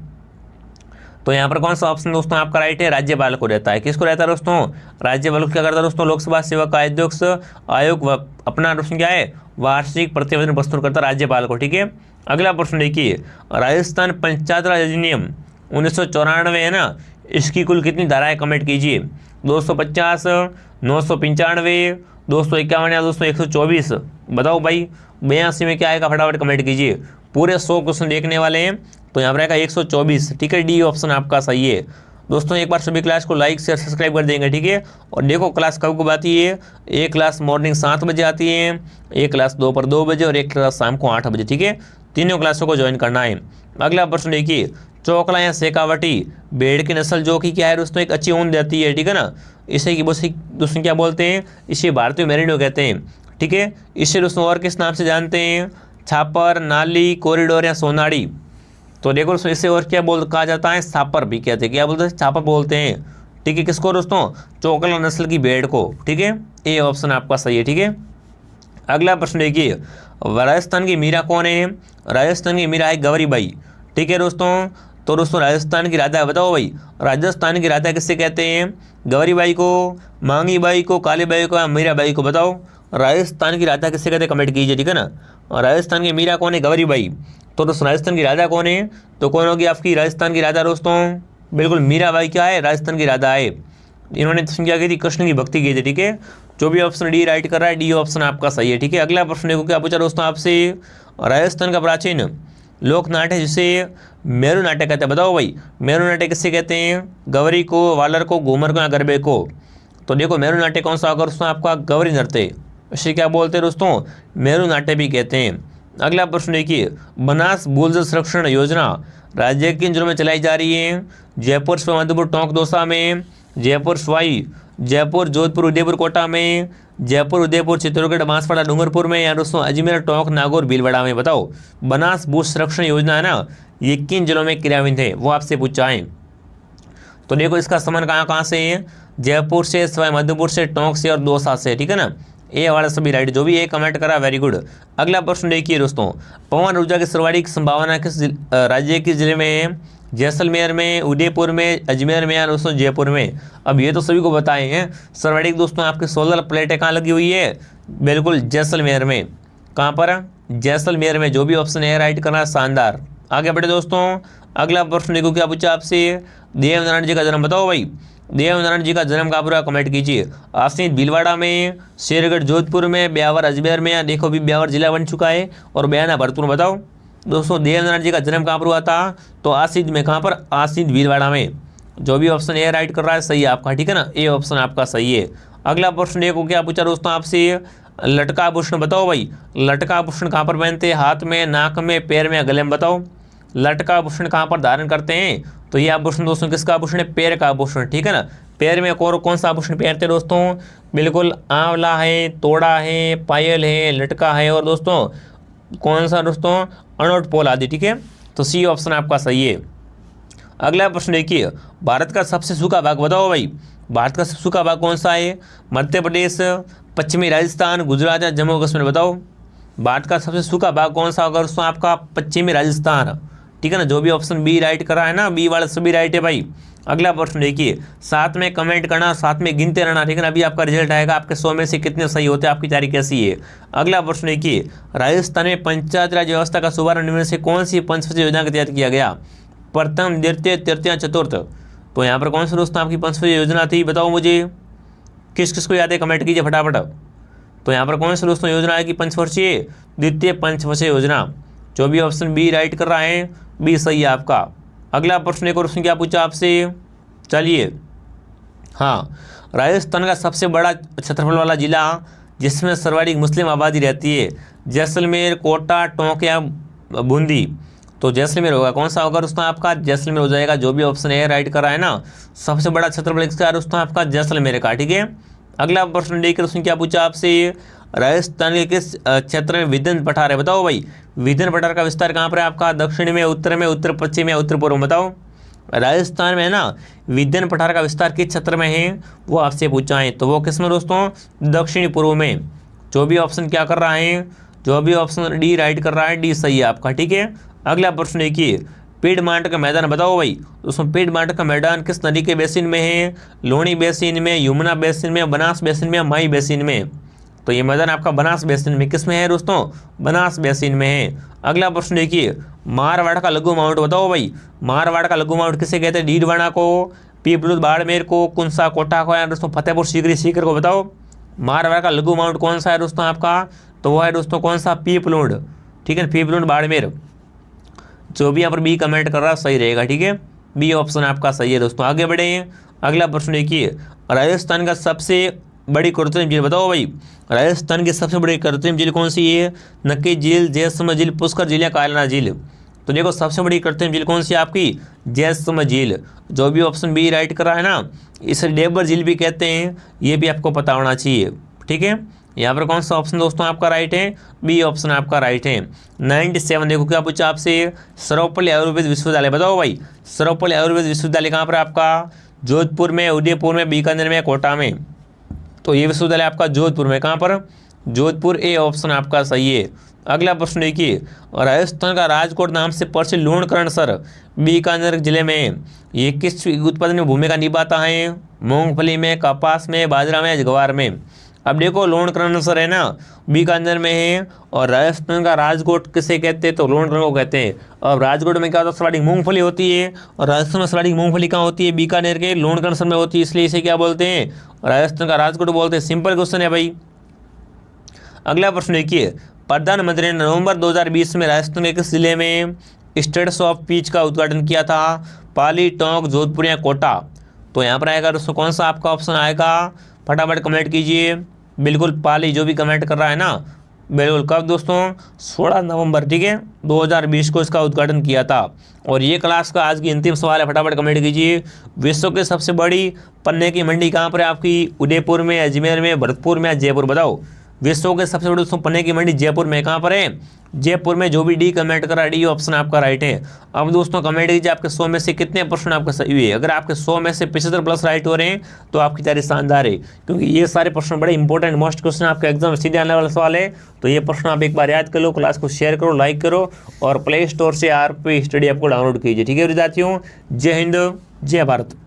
S1: तो यहाँ पर कौन सा ऑप्शन दोस्तों आपका राइट है? राज्यपाल को रहता है। किसको रहता है दोस्तों? राज्यपाल को क्या करता है दोस्तों? लोकसभा सेवक अध्यक्ष आयोग अपना दोस्तों क्या है वार्षिक प्रतिवेदन प्रस्तुत करता है राज्यपाल को, ठीक है। अगला प्रश्न देखिए, राजस्थान पंचायत राज अधिनियम 1994 है ना, इसकी कुल कितनी धाराएं कमेंट कीजिए? 250, 995, 251 या 224? बताओ भाई, 82 में क्या आएगा? फटाफट कमेंट कीजिए। पूरे 100 क्वेश्चन देखने वाले हैं तो यहाँ पर आएगा 124, ठीक है। डी ऑप्शन आपका सही है। दोस्तों एक बार सभी क्लास को लाइक शेयर सब्सक्राइब कर देंगे, ठीक है। और देखो क्लास कब कब आती है? एक क्लास मॉर्निंग 7 बजे आती है, एक क्लास दोपहर 2 बजे और एक क्लास शाम को 8 बजे, ठीक है। तीनों क्लासों को ज्वाइन करना है। अगला प्रश्न देखिए, चौकला या शेखावटी भेड़ की नस्ल जो कि क्या है दोस्तों एक अच्छी ऊन देती है, ठीक है ना। इसे की दोस्तों क्या बोलते हैं? इसे भारतीय मेरिनो कहते हैं, ठीक है। इसे दोस्तों और किस नाम से जानते हैं? छापर, नाली, कॉरिडोर या सोनाड़ी? तो देखो दोस्तों इसे और क्या कहा जाता है? छापर भी कहते हैं। क्या बोलते हैं? छापर बोलते हैं, ठीक है। किसको दोस्तों? चौकला नस्ल की भेड़ को, ठीक है। ए ऑप्शन आपका सही है, ठीक है। अगला प्रश्न देखिए, राजस्थान की मीरा कौन है? राजस्थान की मीरा है गौरीबाई, ठीक है दोस्तों। तो दोस्तों राजस्थान की राधा बताओ भाई, राजस्थान की राधा किससे कहते हैं? गौरीबाई को, मांगीबाई को, कालीबाई को या मीराबाई को? बताओ राजस्थान की राधा किससे कहते हैं? कमेंट कीजिए, ठीक है ना। राजस्थान की मीरा कौन है? गौरीबाई। तो दोस्तों राजस्थान की राधा कौन है? तो कौन होगी आपकी राजस्थान की राधा दोस्तों? बिल्कुल मीराबाई क्या है? राजस्थान की राधा है। इन्होंने क्या की थी? कृष्ण की भक्ति की थी, ठीक है। जो भी ऑप्शन डी राइट कर रहा है, डी ऑप्शन आपका सही है, ठीक है। अगला प्रश्न देखो क्या पूछा दोस्तों आपसे, राजस्थान का प्राचीन लोक नाट्य जिसे मेरू नाट्य कहते हैं, बताओ भाई मेरू नाट्य किससे कहते हैं? गौरी को, वालर को, घूमर को या गरबे को? तो देखो मेरू नाट्य कौन सा होगा दोस्तों आपका? गौरी नृत्य, इसे क्या बोलते हैं दोस्तों? मेरू नाट्य भी कहते हैं। अगला प्रश्न देखिए, बनास भूल जल संरक्षण योजना राज्य के जिलों में चलाई जा रही है? जयपुर, मध्यपुर, टोंक, दौसा में, जयपुर, सवाई, जयपुर, जोधपुर, उदयपुर, कोटा में, जयपुर, उदयपुर, चित्तौड़गढ़, बांसवाड़ा, डूंगरपुर में या दोस्तों अजमेर, टोंक, नागौर, भीलवाड़ा में? बताओ बनास भू संरक्षण योजना है ना, ये किन जिलों में क्रियान्वित है वो आपसे पूछा है। तो देखो इसका संबंध कहाँ से है? जयपुर से, सवाई माधोपुर से, टोंक से और दौसा से, ठीक है ना। ए वाला सभी राइट, जो भी ए कमेंट करा वेरी गुड। अगला प्रश्न देखिए दोस्तों, पवन ऊर्जा की सर्वाधिक संभावना किस राज्य के जिले में है? जैसलमेर में, उदयपुर में, अजमेर में या दोस्तों जयपुर में? अब ये तो सभी को बताए हैं। सर्वाधिक दोस्तों आपके सोलर प्लेटें कहाँ लगी हुई है? बिल्कुल जैसलमेर में। कहाँ पर? जैसलमेर में। जो भी ऑप्शन है राइट करना, शानदार। आगे बढ़े दोस्तों, अगला प्रश्न देखो क्या पूछा आपसे, देवनारायण जी का जन्म बताओ भाई, देवनारायण जी का जन्म कहाँ पूरा? कमेंट कीजिए। आसिफ भीलवाड़ा में, शेरगढ़ जोधपुर में, ब्यावर अजमेर में या देखो अभी ब्यावर जिला बन चुका है, और बयाना भरतपुर। बताओ दोस्तों देवनारायण जी का जन्म कहाँ पर हुआ था? तो आसिफ में। कहाँ पर? आसिफ भीलवाड़ा में। जो भी ऑप्शन ए राइट कर रहा है सही है आपका, ठीक है ना। ए ऑप्शन आपका सही है। अगला प्रश्न देखो क्या पूछा दोस्तों आपसे, लटका आभूषण बताओ भाई, लटका आभूषण कहाँ पर पहनते हैं? हाथ में, नाक में, पैर में या गले में? बताओ लटका आभूषण कहाँ पर धारण करते हैं? तो ये आभूषण दोस्तों किसका आभूषण है? पैर का आभूषण, ठीक है ना। पैर में कौन सा आभूषण पहनते हैं दोस्तों? बिल्कुल आंवला है, तोड़ा है, पायल है, लटका है और दोस्तों कौन सा दोस्तों? अनोट पोल आदि, ठीक है। तो सी ऑप्शन आपका सही है। अगला प्रश्न देखिए, भारत का सबसे सूखा भाग बताओ भाई, भारत का सबसे सूखा भाग कौन सा है? मध्य प्रदेश, पश्चिमी राजस्थान, गुजरात या जम्मू कश्मीर? बताओ भारत का सबसे सूखा भाग कौन सा होगा दोस्तों आपका? पश्चिमी राजस्थान, ठीक है ना। जो भी ऑप्शन बी राइट कर रहा है ना, बी वाला सभी राइट है भाई। अगला प्रश्न देखिए, साथ में कमेंट करना, साथ में गिनते रहना, ठीक है ना। अभी आपका रिजल्ट आएगा, आपके 100 में से कितने सही होते हैं, आपकी तैयारी कैसी है। अगला प्रश्न देखिए, राजस्थान में पंचायत राज व्यवस्था का शुभारंभ निम्न से कौन सी पंचवर्षीय योजना के तहत किया गया? प्रथम, द्वितीय, तृतीय, चतुर्थ? तो यहाँ पर कौन सी दोस्तों आपकी पंचवर्षीय योजना थी? बताओ मुझे, किस किस को याद है? कमेंट कीजिए फटाफट। तो यहाँ पर कौन सी दोस्तों योजना है कि पंचवर्षीय? द्वितीय पंचवर्षीय योजना। जो भी ऑप्शन बी राइट कर रहा है, बी सही है आपका। अगला प्रश्न एक और प्रश्न क्या पूछा आपसे, चलिए हाँ, राजस्थान का सबसे बड़ा क्षेत्रफल वाला जिला जिसमें सर्वाधिक मुस्लिम आबादी रहती है? जैसलमेर, कोटा, टोंक या बूंदी? तो जैसलमेर होगा। कौन सा होगा दोस्तों आपका? जैसलमेर हो जाएगा। जो भी ऑप्शन है राइट कर रहा है ना, सबसे बड़ा क्षेत्रफल किसका दोस्तों आपका? जैसलमेर का, ठीक है। अगला प्रश्न देखिए दोस्तों क्या पूछा आपसे, राजस्थान के किस क्षेत्र में विंध्य पठार है, बताओ भाई। विंध्य पठार का विस्तार कहाँ पर है आपका, दक्षिण में, उत्तर में, उत्तर पश्चिम या उत्तर पूर्व में, बताओ। राजस्थान में है ना, विंध्य पठार का विस्तार किस क्षेत्र में है, वो आपसे पूछा है, तो वो किस में दोस्तों, दक्षिणी पूर्व में। जो भी ऑप्शन क्या कर रहा है, जो भी ऑप्शन डी राइट कर रहा है, डी सही है आपका, ठीक है। अगला प्रश्न देखिए, पीडमांट का मैदान बताओ भाई। दोस्तों पीडमांट का मैदान किस नदी के बेसिन में है, लोनी बेसिन में, यमुना बेसिन में, बनास बेसिन में, माई बेसिन में। तो ये मैदान आपका बनास बेसिन में, किस में है दोस्तों, बनास बेसिन में है। अगला प्रश्न देखिए, मारवाड़ का लघु माउंट बताओ भाई। मारवाड़ का लघु माउंट किसे कहते हैं, डीडवाना को, पीपलुद बाड़मेर को, कुंसा कोटा को, या दोस्तों फतेहपुर सीकरी सीकर को, बताओ। मारवाड़ का लघु माउंट कौन सा है दोस्तों आपका, तो वो है दोस्तों कौन सा, पीपलुड, ठीक है, पीपलुड बाड़मेर। जो भी यहाँ पर बी कमेंट कर रहा है सही रहेगा, ठीक है, बी ऑप्शन आपका सही है दोस्तों। आगे बढ़े, अगला प्रश्न देखिए, राजस्थान का सबसे बड़ी कृत्रिम झील बताओ भाई। राजस्थान की सबसे बड़ी कृत्रिम झील कौन सी है, नक्की झील, जैसलमेर झील, पुष्कर झील या कायलाना झील। तो देखो सबसे बड़ी कृत्रिम झील कौन सी है आपकी, जैसलमेर झील। जो भी ऑप्शन बी राइट कर रहा है ना, इसे डेबर झील भी कहते हैं, ये भी आपको पता होना चाहिए, ठीक है। यहाँ पर कौन सा ऑप्शन दोस्तों आपका राइट है, बी ऑप्शन आपका राइट है। 97 देखो क्या पूछा आपसे, सर्वपल्ली आयुर्वेद विश्वविद्यालय बताओ भाई। सर्वपल्ली आयुर्वेद विश्वविद्यालय कहाँ पर आपका, जोधपुर में, उदयपुर में, बीकानेर में, कोटा में। तो ये विश्वविद्यालय आपका जोधपुर में, कहाँ पर, जोधपुर, ए ऑप्शन आपका सही है। अगला प्रश्न देखिए, राजस्थान का राजकोट नाम से प्रसिद्ध लूणकरणसर बीकानेर जिले में ये किस उत्पादन में भूमिका निभाता है, मूंगफली में, कपास में, बाजरा में, ज्वार में। अब देखो लूणकरणसर है ना, बीकानेर में है, और राजस्थान का राजकोट किसे कहते हैं, तो लूणकरण को कहते हैं। और राजकोट में क्या होता है, सर्वाधिक मूंगफली होती है, और राजस्थान में सर्वाधिक मूंगफली कहाँ होती है, बीकानेर के लूणकरणसर में होती है, इसलिए इसे क्या बोलते हैं, राजस्थान का राजकोट बोलते हैं। सिंपल क्वेश्चन है भाई। अगला प्रश्न देखिए, प्रधानमंत्री ने नवंबर 2020 में राजस्थान के किस जिले में स्टेट्स ऑफ पीच का उद्घाटन किया था, पाली, टोंक, जोधपुर या कोटा। तो यहाँ पर आएगा दोस्तों कौन सा आपका ऑप्शन आएगा, फटाफट कमेंट कीजिए। बिल्कुल पाली, जो भी कमेंट कर रहा है ना, बिल्कुल कब दोस्तों, 16 नवंबर, ठीक है, 2020 को इसका उद्घाटन किया था। और ये क्लास का आज की अंतिम सवाल है, फटाफट कमेंट कीजिए। विश्व की सबसे बड़ी पन्ने की मंडी कहाँ पर है आपकी, उदयपुर में, अजमेर में, भरतपुर में या जयपुर, बताओ। विश्व के सबसे बड़े दोस्तों पन्ने की मंडी जयपुर में, कहाँ पर है, जयपुर में। जो भी डी कमेंट कर रहा है, डी ऑप्शन आपका राइट है। अब दोस्तों कमेंट कीजिए आपके 100 में से कितने प्रश्न आपके सही हुए। अगर आपके 100 में से 75 प्लस राइट हो रहे हैं तो आपकी तैयारी शानदार है, क्योंकि ये सारे प्रश्न बड़े इंपॉर्टेंट मोस्ट क्वेश्चन आपके एग्जाम में सीधे आने वाला सवाल है। तो ये प्रश्न आप एक बार याद कर लो, क्लास को शेयर करो, लाइक करो, और प्ले स्टोर से RP स्टडी ऐप को डाउनलोड कीजिए, ठीक है विद्यार्थियों। जय हिंद, जय भारत।